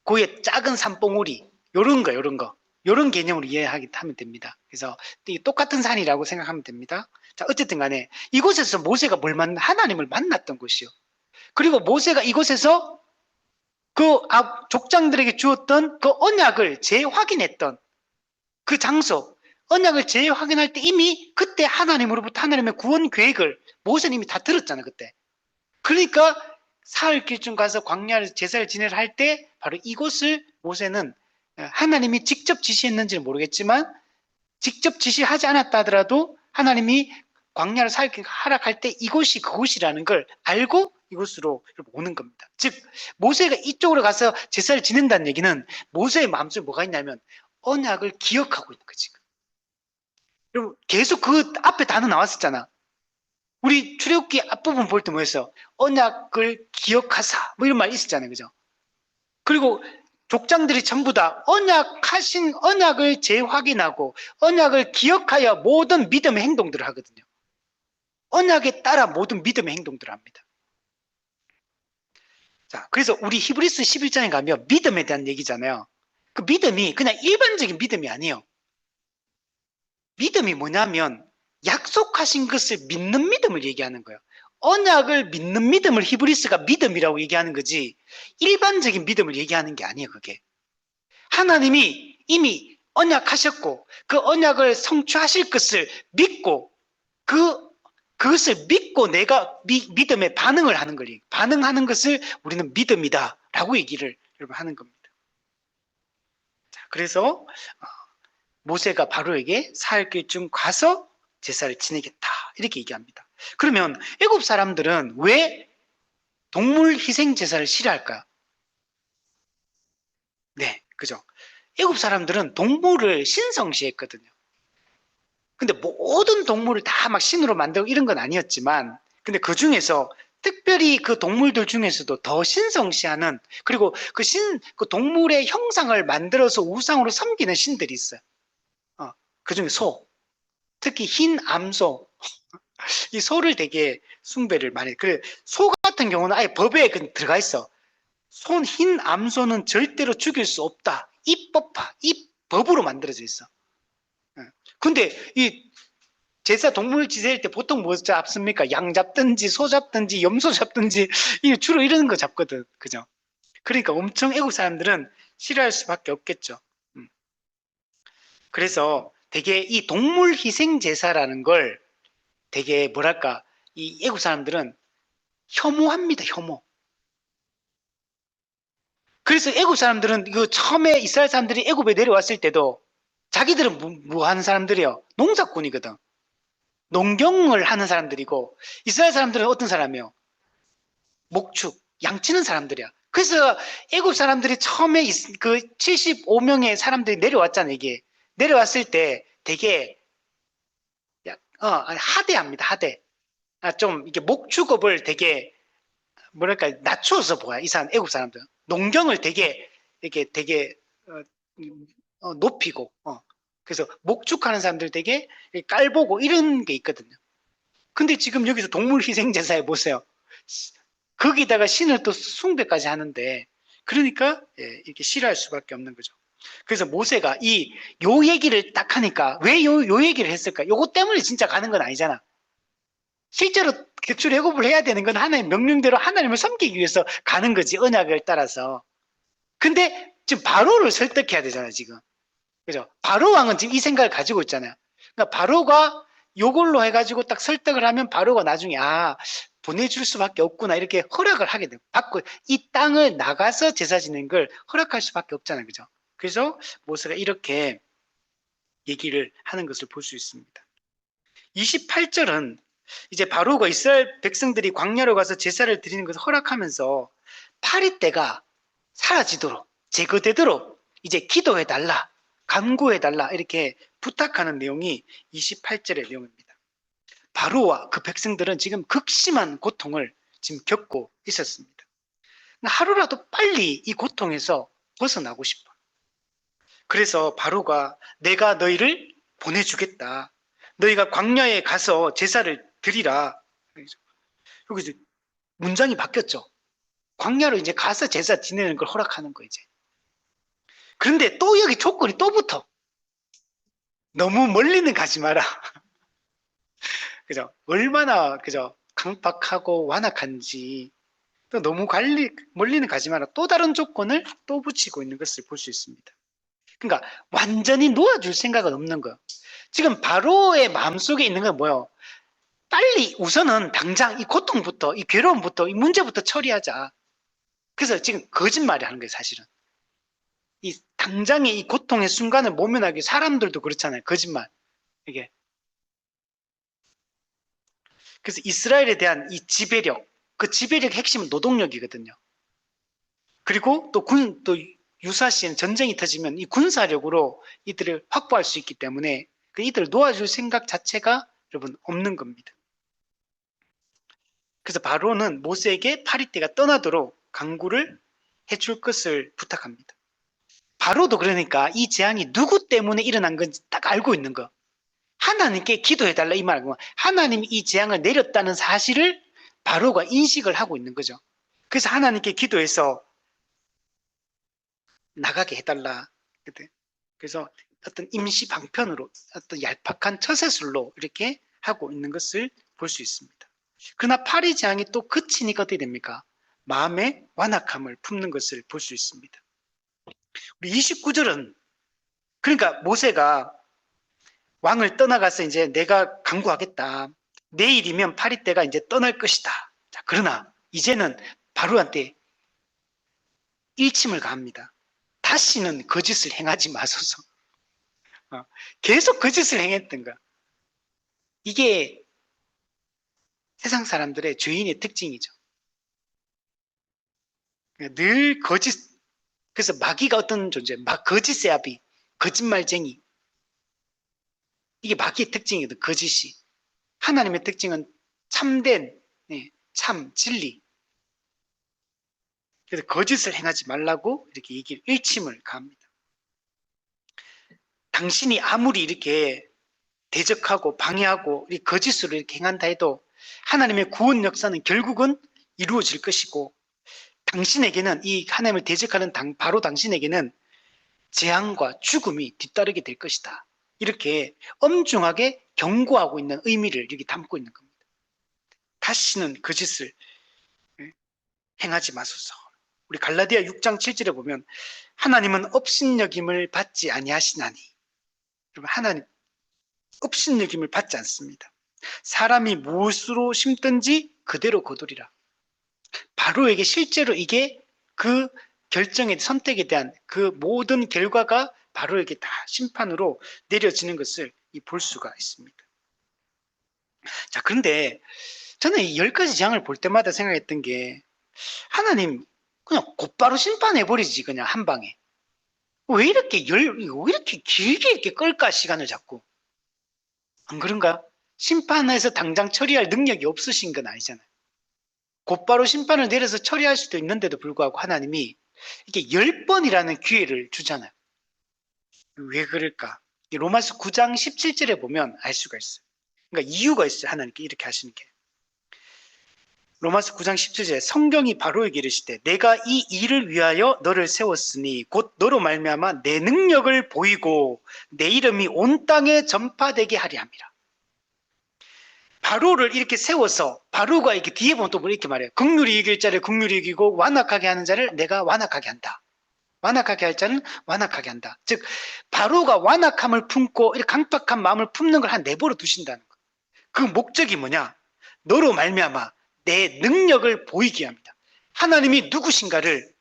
고의 작은 산봉우리, 요런 거. 요런 개념으로 이해하면 됩니다. 그래서 똑같은 산이라고 생각하면 됩니다. 자, 어쨌든 간에 이곳에서 모세가 하나님을 만났던 곳이요. 그리고 모세가 이곳에서 족장들에게 주었던 그 언약을 재확인했던 그 장소, 언약을 재확인할 때 이미 그때 하나님으로부터 하나님의 구원 계획을 모세는 이미 다 들었잖아요, 그때. 그러니까 사흘 길쯤 가서 광야를 제사를 지내려 할 때 바로 이곳을 모세는 하나님이 직접 지시했는지는 모르겠지만 직접 지시하지 않았다 하더라도 하나님이 광야를 사흘 길 하락할 때 이곳이 그곳이라는 걸 알고 이곳으로 오는 겁니다. 즉 모세가 이쪽으로 가서 제사를 지낸다는 얘기는 모세의 마음속에 뭐가 있냐면 언약을 기억하고 있는 거지. 여러분 계속 그 앞에 단어 나왔었잖아. 우리 출애굽기 앞부분 볼 때 뭐였어? 언약을 기억하사 뭐 이런 말 있었잖아요. 그죠? 그리고 족장들이 전부 다 언약을 재확인하고 언약을 기억하여 모든 믿음의 행동들을 하거든요. 언약에 따라 모든 믿음의 행동들을 합니다. 자, 그래서 우리 히브리서 11장에 가면 믿음에 대한 얘기잖아요. 그 믿음이 그냥 일반적인 믿음이 아니에요. 믿음이 뭐냐면 약속하신 것을 믿는 믿음을 얘기하는 거예요. 언약을 믿는 믿음을 히브리스가 믿음이라고 얘기하는 거지 일반적인 믿음을 얘기하는 게 아니에요. 그게 하나님이 이미 언약하셨고 그 언약을 성취하실 것을 믿고 그것을 믿고 내가 믿음에 반응을 하는 걸 반응하는 것을 우리는 믿음이다 라고 얘기를 여러분 하는 겁니다. 자, 그래서 모세가 바로에게 사흘 길쯤 가서 제사를 지내겠다 이렇게 얘기합니다. 그러면 애굽 사람들은 왜 동물 희생 제사를 싫어할까요? 네, 그죠. 애굽 사람들은 동물을 신성시했거든요. 근데 모든 동물을 다 막 신으로 만들고 이런 건 아니었지만 근데 그 중에서 특별히 그 동물들 중에서도 더 신성시하는 그리고 그 동물의 형상을 만들어서 우상으로 섬기는 신들이 있어요. 그 중에 소, 특히 흰 암소, 이 소를 되게 숭배를 많이 해. 그래, 소 같은 경우는 아예 법에 들어가 있어. 흰 암소는 절대로 죽일 수 없다. 이 법으로 만들어져 있어. 근데 이 제사 동물 지낼 때 보통 뭐 잡습니까? 양 잡든지 소 잡든지 염소 잡든지 주로 이런 거 잡거든. 그죠? 그러니까 엄청 애국 사람들은 싫어할 수밖에 없겠죠. 그래서 되게 이 동물 희생 제사라는 걸 되게 뭐랄까 이 애국 사람들은 혐오합니다. 혐오. 그래서 애국 사람들은 처음에 이스라엘 사람들이 애국에 내려왔을 때도 자기들은 뭐 하는 사람들이요? 농사꾼이거든. 농경을 하는 사람들이고 이스라엘 사람들은 어떤 사람이요? 목축, 양치는 사람들이야. 그래서 애국 사람들이 처음에 그 75명의 사람들이 내려왔잖아 이게. 내려왔을 때 되게 하대합니다. 하대. 좀 이게 목축업을 되게 뭐랄까 낮추어서 보아 이 사람 애국 사람들 농경을 되게 이렇게 되게 높이고 그래서 목축하는 사람들 되게 깔보고 이런 게 있거든요. 근데 지금 여기서 동물 희생 제사에 보세요. 거기다가 신을 또 숭배까지 하는데, 그러니까 이렇게 싫어할 수밖에 없는 거죠. 그래서 모세가 요 얘기를 딱 하니까 왜 요 얘기를 했을까? 요거 때문에 진짜 가는 건 아니잖아. 실제로 출애굽을 해야 되는 건 하나님의 명령대로 하나님을 섬기기 위해서 가는 거지, 언약을 따라서. 근데 지금 바로를 설득해야 되잖아, 지금. 그죠? 바로 왕은 지금 이 생각을 가지고 있잖아요. 그러니까 바로가 요걸로 해가지고 딱 설득을 하면 바로가 나중에 보내줄 수밖에 없구나 이렇게 허락을 하게 돼요. 받고 이 땅을 나가서 제사 지내는 걸 허락할 수밖에 없잖아요. 그죠? 그래서 모세가 이렇게 얘기를 하는 것을 볼 수 있습니다. 28절은 이제 바로가 이스라엘 백성들이 광야로 가서 제사를 드리는 것을 허락하면서 파리떼가 사라지도록 제거되도록 이제 기도해달라, 간구해달라 이렇게 부탁하는 내용이 28절의 내용입니다. 바로와 그 백성들은 지금 극심한 고통을 지금 겪고 있었습니다. 하루라도 빨리 이 고통에서 벗어나고 싶어. 그래서 바로가 내가 너희를 보내주겠다. 너희가 광야에 가서 제사를 드리라. 여기서 문장이 바뀌었죠. 광야로 이제 가서 제사 지내는 걸 허락하는 거 이제. 그런데 또 여기 조건이 또 붙어. 너무 멀리는 가지 마라. 그죠? 얼마나 그죠? 강박하고 완악한지. 또 너무 멀리는 가지 마라. 또 다른 조건을 또 붙이고 있는 것을 볼 수 있습니다. 그러니까 완전히 놓아줄 생각은 없는 거예요. 지금 바로의 마음속에 있는 건 뭐예요? 빨리 우선은 당장 이 고통부터, 이 괴로움부터, 이 문제부터 처리하자. 그래서 지금 거짓말이 하는 거예요, 사실은. 이 당장의 이 고통의 순간을 모면하기 사람들도 그렇잖아요. 거짓말. 이게. 그래서 이스라엘에 대한 이 지배력, 그 지배력의 핵심은 노동력이거든요. 그리고 또 유사시에는 전쟁이 터지면 이 군사력으로 이들을 확보할 수 있기 때문에 이들을 놓아줄 생각 자체가 여러분 없는 겁니다. 그래서 바로는 모세에게 파리떼가 떠나도록 강구를 해줄 것을 부탁합니다. 바로도 그러니까 이 재앙이 누구 때문에 일어난 건지 딱 알고 있는 거. 하나님께 기도해달라 이 말이고 하나님이 이 재앙을 내렸다는 사실을 바로가 인식을 하고 있는 거죠. 그래서 하나님께 기도해서 나가게 해달라. 그래서 어떤 임시 방편으로 어떤 얄팍한 처세술로 이렇게 하고 있는 것을 볼 수 있습니다. 그러나 파리 재앙이 또 그치니까 어떻게 됩니까? 마음의 완악함을 품는 것을 볼 수 있습니다. 우리 29절은 그러니까 모세가 왕을 떠나가서 이제 내가 강구하겠다. 내일이면 파리떼가 이제 떠날 것이다. 자, 그러나 이제는 바로한테 일침을 가합니다. 다시는 거짓을 행하지 마소서. 계속 거짓을 행했던 거야. 이게 세상 사람들의 죄인의 특징이죠. 늘 거짓, 그래서 마귀가 어떤 존재, 거짓의 아비, 거짓말쟁이. 이게 마귀의 특징이거든, 거짓이. 하나님의 특징은 참된, 참, 진리. 그래서 거짓을 행하지 말라고 이렇게 얘기를 일침을 가합니다. 당신이 아무리 이렇게 대적하고 방해하고 거짓으로 이렇게 행한다 해도 하나님의 구원 역사는 결국은 이루어질 것이고 당신에게는 이 하나님을 대적하는 바로 당신에게는 재앙과 죽음이 뒤따르게 될 것이다. 이렇게 엄중하게 경고하고 있는 의미를 여기 담고 있는 겁니다. 다시는 거짓을 행하지 마소서. 우리 갈라디아 6장 7절에 보면 하나님은 업신여김을 받지 아니하시나니 여러분 하나님 업신여김을 받지 않습니다. 사람이 무엇으로 심든지 그대로 거두리라. 바로에게 실제로 이게 그 결정의 선택에 대한 그 모든 결과가 바로에게 다 심판으로 내려지는 것을 볼 수가 있습니다. 자, 그런데 저는 이 10가지 재앙을 볼 때마다 생각했던 게 하나님 그냥 곧바로 심판해버리지 그냥 한 방에. 왜 이렇게 길게 이렇게 끌까 시간을 잡고. 안 그런가? 심판해서 당장 처리할 능력이 없으신 건 아니잖아요. 곧바로 심판을 내려서 처리할 수도 있는데도 불구하고 하나님이 이게 10번이라는 기회를 주잖아요. 왜 그럴까? 로마서 9장 17절에 보면 알 수가 있어요. 그러니까 이유가 있어요. 하나님께 이렇게 하시는 게. 로마서 9장 17절에 성경이 바로에게 이르시되 내가 이 일을 위하여 너를 세웠으니 곧 너로 말미암아 내 능력을 보이고 내 이름이 온 땅에 전파되게 하리 함이라. 바로를 이렇게 세워서 바로가 이렇게 뒤에 보면 또 이렇게 말해요. 긍휼히 이길 자를 긍휼히 이기고 완악하게 하는 자를 내가 완악하게 한다. 완악하게 할 자는 완악하게 한다. 즉 바로가 완악함을 품고 이렇게 강팍한 마음을 품는 걸 한 내버려 두신다는 거. 그 목적이 뭐냐? 너로 말미암아 내 능력을 보이게 합니다. 하나님이 누구신가를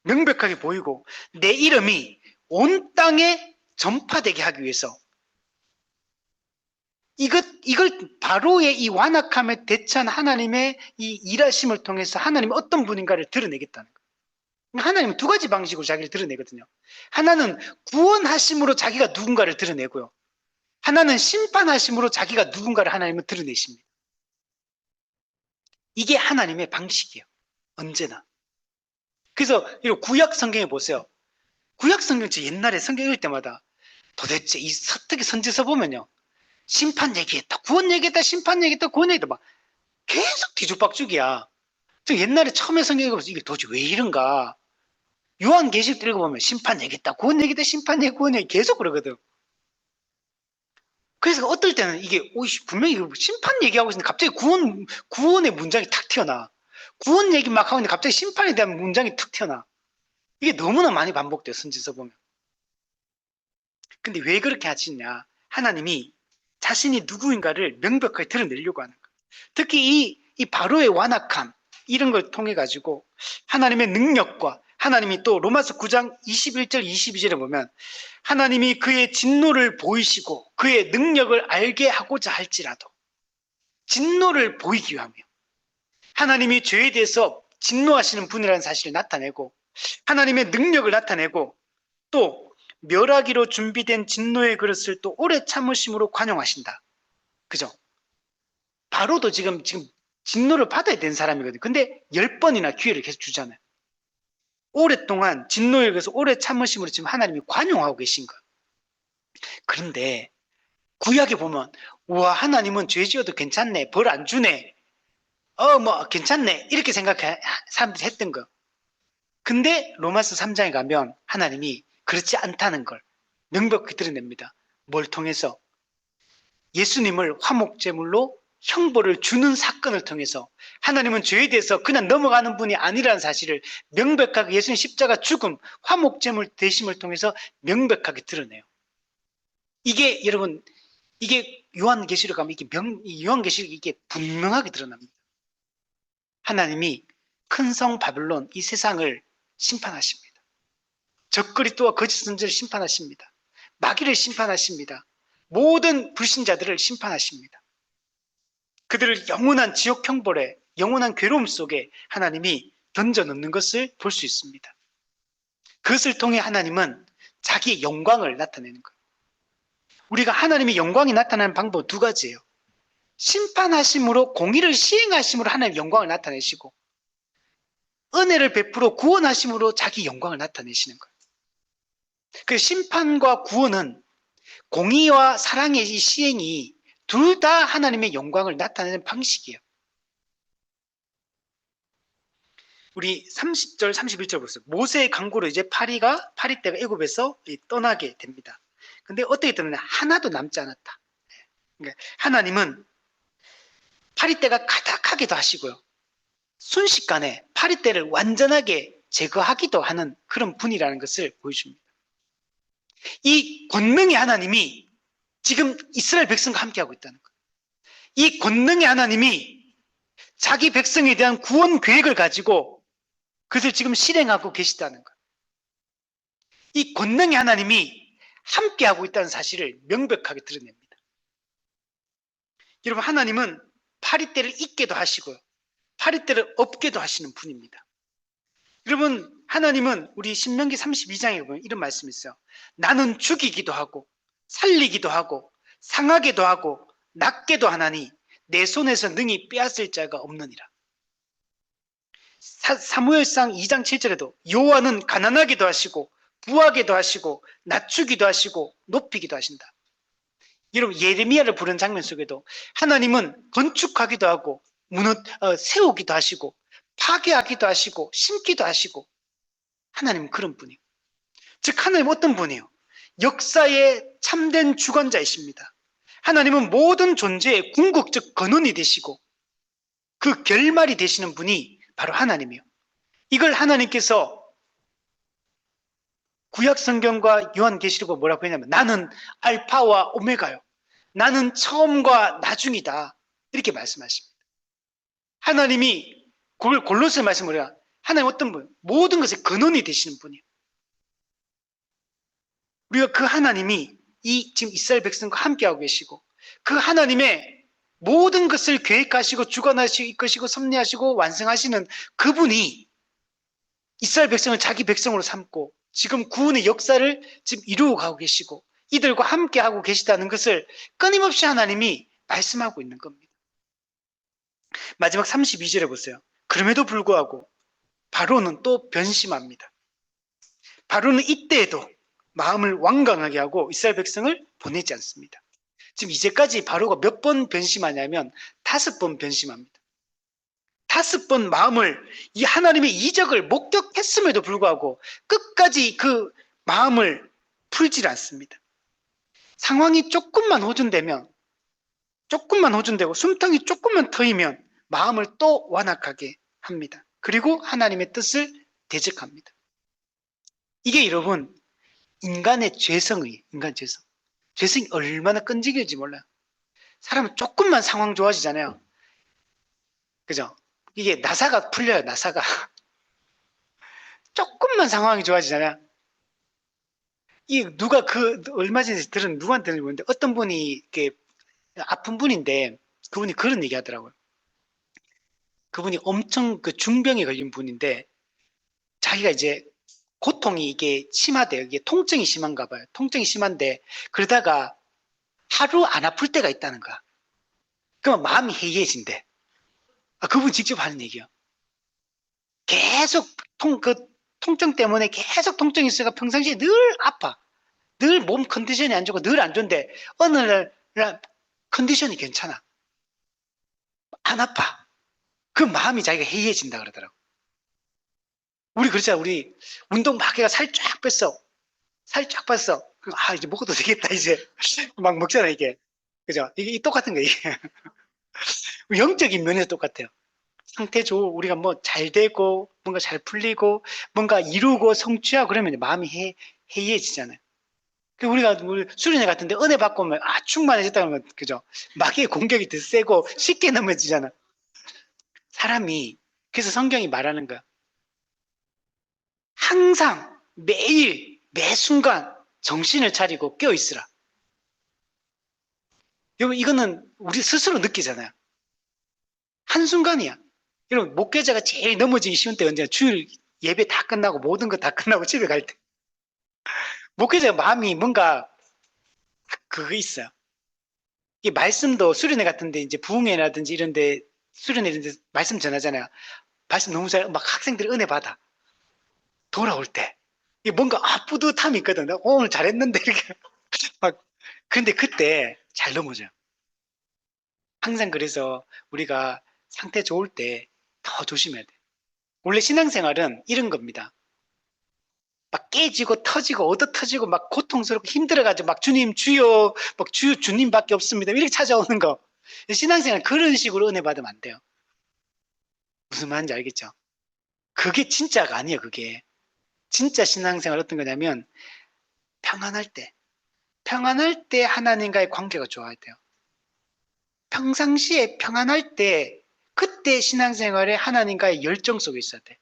명백하게 보이고 내 이름이 온 땅에 전파되게 하기 위해서 이걸 바로의 이 완악함에 대처한 하나님의 이 일하심을 통해서 하나님이 어떤 분인가를 드러내겠다는 거예요. 하나님은 두 가지 방식으로 자기를 드러내거든요. 하나는 구원하심으로 자기가 누군가를 드러내고요. 하나는 심판하심으로 자기가 누군가를 하나님은 드러내십니다. 이게 하나님의 방식이에요. 언제나. 그래서 구약 성경에 보세요. 구약 성경 옛날에 성경 읽을 때마다 도대체 이 특히 선지서 보면요. 심판 얘기했다, 구원 얘기했다, 심판 얘기했다, 구원 얘기했다 막 계속 뒤죽박죽이야. 저 옛날에 처음에 성경 읽어보면서 이게 도대체 왜 이런가. 요한계시록 읽어보면 심판 얘기했다, 구원 얘기했다, 심판 얘기, 구원 얘기 계속 그러거든. 그래서 어떨 때는 이게 분명히 심판 얘기하고 있는데 갑자기 구원의 문장이 탁 튀어나와. 구원 얘기 막 하고 있는데 갑자기 심판에 대한 문장이 툭 튀어나와. 이게 너무나 많이 반복돼요. 선지서 보면. 근데 왜 그렇게 하시냐. 하나님이 자신이 누구인가를 명백하게 드러내려고 하는 거예요. 특히 이 바로의 완악함 이런 걸 통해 가지고 하나님의 능력과 하나님이 또 로마서 9장 21절 22절에 보면 하나님이 그의 진노를 보이시고 그의 능력을 알게 하고자 할지라도 진노를 보이기 위하며 하나님이 죄에 대해서 진노하시는 분이라는 사실을 나타내고 하나님의 능력을 나타내고 또 멸하기로 준비된 진노의 그릇을 또 오래 참으심으로 관용하신다. 그죠? 바로도 지금 진노를 받아야 되는 사람이거든요. 근데 10번이나 기회를 계속 주잖아요. 오랫동안 진노의 그릇을 오래 참으심으로 지금 하나님이 관용하고 계신 거예요. 그런데 구약에 보면 우와 하나님은 죄 지어도 괜찮네. 벌 안 주네. 뭐 괜찮네. 이렇게 생각해 사람들이 했던 거. 근데 로마서 3장에 가면 하나님이 그렇지 않다는 걸 명백히 드러냅니다. 뭘 통해서? 예수님을 화목제물로 형벌을 주는 사건을 통해서 하나님은 죄에 대해서 그냥 넘어가는 분이 아니라는 사실을 명백하게 예수님 십자가 죽음, 화목제물 되심을 통해서 명백하게 드러내요. 이게 여러분, 이게 요한계시록 가면 요한계시록 이게 분명하게 드러납니다. 하나님이 큰 성 바벨론 이 세상을 심판하십니다. 적그리스도와 거짓 선지자를 심판하십니다. 마귀를 심판하십니다. 모든 불신자들을 심판하십니다. 그들을 영원한 지옥 형벌에 영원한 괴로움 속에 하나님이 던져넣는 것을 볼 수 있습니다. 그것을 통해 하나님은 자기의 영광을 나타내는 거예요. 우리가 하나님의 영광이 나타나는 방법 두 가지예요. 심판하심으로 공의를 시행하심으로 하나님의 영광을 나타내시고 은혜를 베풀어 구원하심으로 자기 영광을 나타내시는 거예요. 그 심판과 구원은 공의와 사랑의 이 시행이 둘 다 하나님의 영광을 나타내는 방식이에요. 우리 30절, 31절 보세요. 모세의 강구로 이제 파리떼가 애굽에서 떠나게 됩니다. 근데 어떻게 됐느냐? 하나도 남지 않았다. 그러니까 하나님은 파리떼가 가득하기도 하시고요. 순식간에 파리떼를 완전하게 제거하기도 하는 그런 분이라는 것을 보여줍니다. 이 권능의 하나님이 지금 이스라엘 백성과 함께하고 있다는 거예요. 이 권능의 하나님이 자기 백성에 대한 구원 계획을 가지고 그것을 지금 실행하고 계시다는 거예요. 이 권능의 하나님이 함께하고 있다는 사실을 명백하게 드러냅니다. 여러분 하나님은 파리떼를 있게도 하시고요. 파리떼를 없게도 하시는 분입니다. 여러분 하나님은 우리 신명기 32장에 보면 이런 말씀이 있어요. 나는 죽이기도 하고 살리기도 하고 상하게도 하고 낫게도 하나니 내 손에서 능히 빼앗을 자가 없느니라. 사무엘상 2장 7절에도 여호와는 가난하게도 하시고 부하게도 하시고 낮추기도 하시고 높이기도 하신다. 여러분 예레미야를 부른 장면 속에도 하나님은 건축하기도 하고 세우기도 하시고 파괴하기도 하시고 심기도 하시고 하나님은 그런 분이에요. 즉 하나님 어떤 분이에요? 역사의 참된 주관자이십니다. 하나님은 모든 존재의 궁극적 근원이 되시고 그 결말이 되시는 분이 바로 하나님이에요. 이걸 하나님께서 구약 성경과 요한계시록은 뭐라고 했냐면 나는 알파와 오메가요. 나는 처음과 나중이다. 이렇게 말씀하십니다. 하나님이 그걸 골로새 말씀을 하나님 어떤 분? 모든 것의 근원이 되시는 분이에요. 우리가 그 하나님이 지금 이스라엘 백성과 함께하고 계시고 그 하나님의 모든 것을 계획하시고 주관하시고 이끄시고 섭리하시고 완성하시는 그분이 이스라엘 백성을 자기 백성으로 삼고 지금 구원의 역사를 지금 이루어 가고 계시고 이들과 함께하고 계시다는 것을 끊임없이 하나님이 말씀하고 있는 겁니다. 마지막 32절에 보세요. 그럼에도 불구하고 바로는 또 변심합니다. 바로는 이때에도 마음을 완강하게 하고 이스라엘 백성을 보내지 않습니다. 지금 이제까지 바로가 몇 번 변심하냐면 5번 변심합니다. 5번 마음을 이 하나님의 이적을 목격했음에도 불구하고 끝까지 그 마음을 풀질 않습니다. 상황이 조금만 호전되고 숨통이 조금만 트이면 마음을 또 완악하게 합니다. 그리고 하나님의 뜻을 대적합니다. 이게 여러분 인간의 죄성이에요. 죄성이 얼마나 끈질길지 몰라요. 사람은 조금만 상황 좋아지잖아요. 그죠? 이게 나사가 풀려요. 나사가 조금만 상황이 좋아지잖아요. 누가 얼마 전에 들은 누구한테 들었는데 어떤 분이 이렇게 아픈 분인데 그분이 그런 얘기 하더라고요. 그분이 엄청 중병에 걸린 분인데 자기가 이제 고통이 이게 심하대요. 이게 통증이 심한가 봐요. 통증이 심한데 그러다가 하루 안 아플 때가 있다는 거야. 그러면 마음이 해이해진대. 그분 직접 하는 얘기야. 계속 통증 때문에 계속 통증이 있으니까 평상시에 늘 아파. 늘 몸 컨디션이 안 좋고 늘 안 좋은데 어느 날 컨디션이 괜찮아. 안 아파. 그 마음이 자기가 해이해진다 그러더라고. 우리 그렇잖아. 우리 운동 막 해가 살 쫙 뺐어. 살 쫙 뺐어. 이제 먹어도 되겠다 이제. 막 먹잖아 이게. 그죠? 이게 똑같은 거야 이게. 영적인 면에서 똑같아요. 상태 좋고 우리가 뭐 잘 되고 뭔가 잘 풀리고 뭔가 이루고 성취하고 그러면 마음이 해이해지잖아요. 우리가 수련회 같은데 은혜 받고 오면 충만해졌다 그러면 그죠? 마귀의 공격이 더 세고 쉽게 넘어지잖아. 사람이 그래서 성경이 말하는 거야. 항상 매일 매 순간 정신을 차리고 깨어 있으라. 여러분 이거는 우리 스스로 느끼잖아요. 한순간이야. 여러분 목회자가 제일 넘어지기 쉬운 때 언제야? 주일 예배 다 끝나고 모든 거 다 끝나고 집에 갈 때. 목회자 마음이 뭔가 그거 있어요. 이 말씀도 수련회 같은데 이제 부흥회라든지 이런데 수련회 이런데 말씀 전하잖아요. 말씀 너무 잘 막 학생들이 은혜 받아. 돌아올 때 이게 뭔가 뿌듯함이 있거든. 오늘 잘했는데 이렇게 막 근데 그때 잘 넘어져요. 항상 그래서 우리가 상태 좋을 때 더 조심해야 돼. 원래 신앙생활은 이런 겁니다. 막 깨지고 터지고 얻어 터지고 막 고통스럽고 힘들어가지고 막 주님 주여 막 주님밖에 없습니다 이렇게 찾아오는 거. 신앙생활 그런 식으로 은혜 받으면 안 돼요. 무슨 말인지 알겠죠? 그게 진짜가 아니에요. 그게 진짜 신앙생활 어떤 거냐면 평안할 때 하나님과의 관계가 좋아야 돼요. 평상시에 평안할 때 그때 신앙생활에 하나님과의 열정 속에 있어야 돼.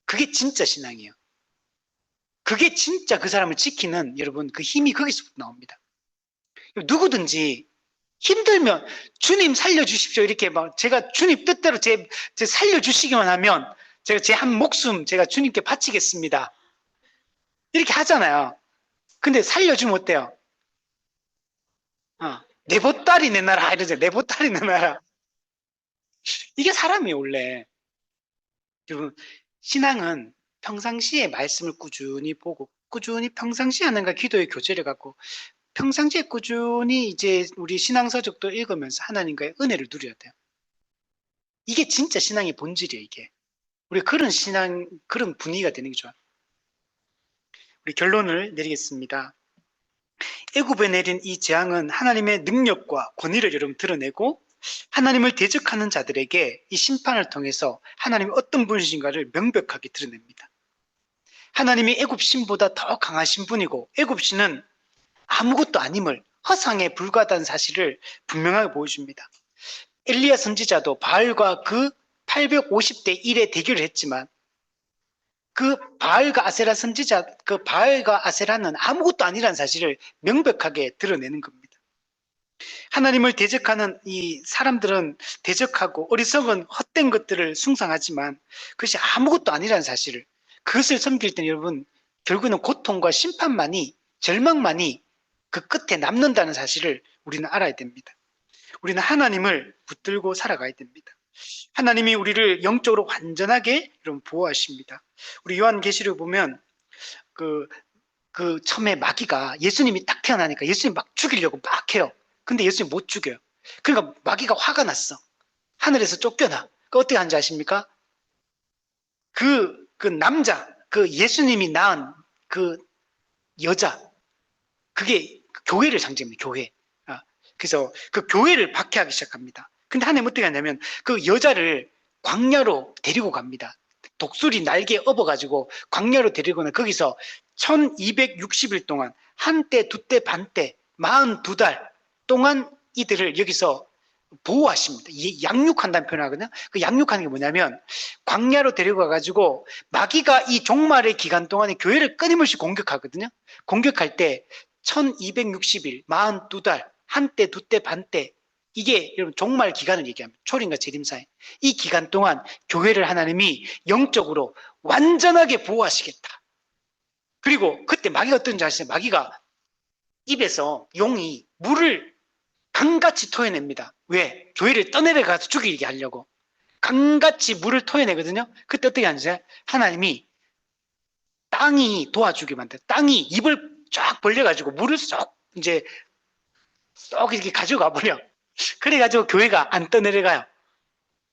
그게 진짜 신앙이에요. 그게 진짜 그 사람을 지키는 여러분 그 힘이 거기서부터 나옵니다. 누구든지 힘들면 주님 살려주십시오 이렇게 막 제가 주님 뜻대로 제 살려주시기만 하면 제가 제 한 목숨 제가 주님께 바치겠습니다 이렇게 하잖아요. 근데 살려주면 어때요? 내 보따리 내놔라 이러죠. 내 보따리 내놔라. 이게 사람이에요 원래. 여러분 신앙은 평상시에 말씀을 꾸준히 보고 꾸준히 평상시에 하는 거 기도의 교제를 갖고 평상시에 꾸준히 이제 우리 신앙서적도 읽으면서 하나님과의 은혜를 누려야 돼요. 이게 진짜 신앙의 본질이에요, 이게. 우리 그런 신앙, 그런 분위기가 되는 게 좋아요. 우리 결론을 내리겠습니다. 애굽에 내린 이 재앙은 하나님의 능력과 권위를 여러분 드러내고 하나님을 대적하는 자들에게 이 심판을 통해서 하나님이 어떤 분이신가를 명백하게 드러냅니다. 하나님이 애굽 신보다 더 강하신 분이고 애굽 신은 아무것도 아님을, 허상에 불과하다는 사실을 분명하게 보여줍니다. 엘리야 선지자도 바알과 그 850대 1의 대결을 했지만 그 바알과 아세라 선지자, 그 바알과 아세라는 아무것도 아니라는 사실을 명백하게 드러내는 겁니다. 하나님을 대적하는 이 사람들은 대적하고 어리석은 헛된 것들을 숭상하지만 그것이 아무것도 아니라는 사실을, 그것을 섬길 때는 여러분 결국은 고통과 심판만이, 절망만이 그 끝에 남는다는 사실을 우리는 알아야 됩니다. 우리는 하나님을 붙들고 살아가야 됩니다. 하나님이 우리를 영적으로 완전하게 여러분 보호하십니다. 우리 요한계시록 보면 그 처음에 마귀가 예수님이 딱 태어나니까 예수님 막 죽이려고 막 해요. 근데 예수님 못 죽여요. 그러니까 마귀가 화가 났어. 하늘에서 쫓겨나. 그 어떻게 하는지 아십니까? 그 남자, 그 예수님이 낳은 그 여자, 그게 교회를 상징합니다. 교회. 그래서 그 교회를 박해하기 시작합니다. 근데 하나님 어떻게 하냐면 그 여자를 광야로 데리고 갑니다. 독수리 날개에 업어가지고 광야로 데리고는 거기서 1260일 동안 한때, 두때, 반때, 42달 동안 이들을 여기서 보호하십니다. 양육한다는 표현을 하거든요. 그 양육하는 게 뭐냐면 광야로 데려가가지고 마귀가 이 종말의 기간 동안에 교회를 끊임없이 공격하거든요. 공격할 때 1260일, 42달, 한때, 두때, 반때, 이게 여러분 종말 기간을 얘기합니다. 초림과 재림 사이. 이 기간 동안 교회를 하나님이 영적으로 완전하게 보호하시겠다. 그리고 그때 마귀가 어떤지 아시죠? 마귀가 입에서 용이 물을 강같이 토해냅니다. 왜? 교회를 떠내려가서 죽이게 하려고. 강같이 물을 토해내거든요. 그때 어떻게 하는지 하나님이 땅이 도와주게 만들어요. 땅이 입을 쫙 벌려가지고 물을 쏙 이제 쏙 이렇게 가져가 버려. 그래가지고 교회가 안 떠내려가요.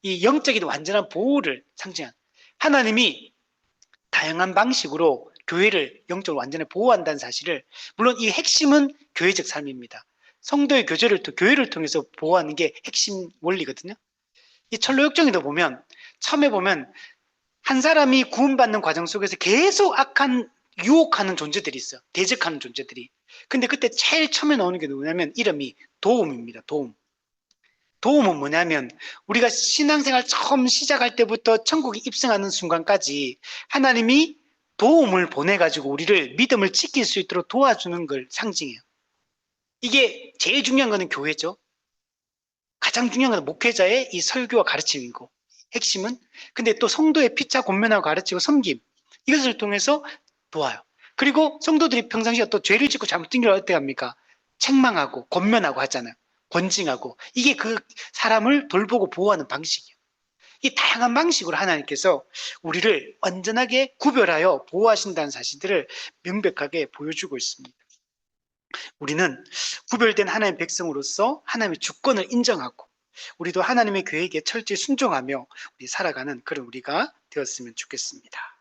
이 영적인 완전한 보호를 상징한 하나님이 다양한 방식으로 교회를 영적으로 완전히 보호한다는 사실을, 물론 이 핵심은 교회적 삶입니다. 성도의 교회를 통해서 보호하는 게 핵심 원리거든요. 이 철로역정에도 보면 처음에 보면 한 사람이 구원받는 과정 속에서 계속 악한 유혹하는 존재들이 있어요. 대적하는 존재들이. 근데 그때 제일 처음에 나오는 게 누구냐면 이름이 도움입니다. 도움. 도움은 뭐냐면 우리가 신앙생활 처음 시작할 때부터 천국에 입성하는 순간까지 하나님이 도움을 보내가지고 우리를 믿음을 지킬 수 있도록 도와주는 걸 상징해요. 이게 제일 중요한 거는 교회죠. 가장 중요한 건 목회자의 이 설교와 가르침이고 핵심은, 근데 또 성도의 피차 권면하고 가르치고 섬김, 이것을 통해서 도와요. 그리고 성도들이 평상시에 또 죄를 짓고 잘못된 걸 어떻게 합니까? 책망하고 권면하고 하잖아요. 권징하고. 이게 그 사람을 돌보고 보호하는 방식이에요. 이 다양한 방식으로 하나님께서 우리를 완전하게 구별하여 보호하신다는 사실들을 명백하게 보여주고 있습니다. 우리는 구별된 하나님의 백성으로서 하나님의 주권을 인정하고 우리도 하나님의 계획에 철저히 순종하며 우리 살아가는 그런 우리가 되었으면 좋겠습니다.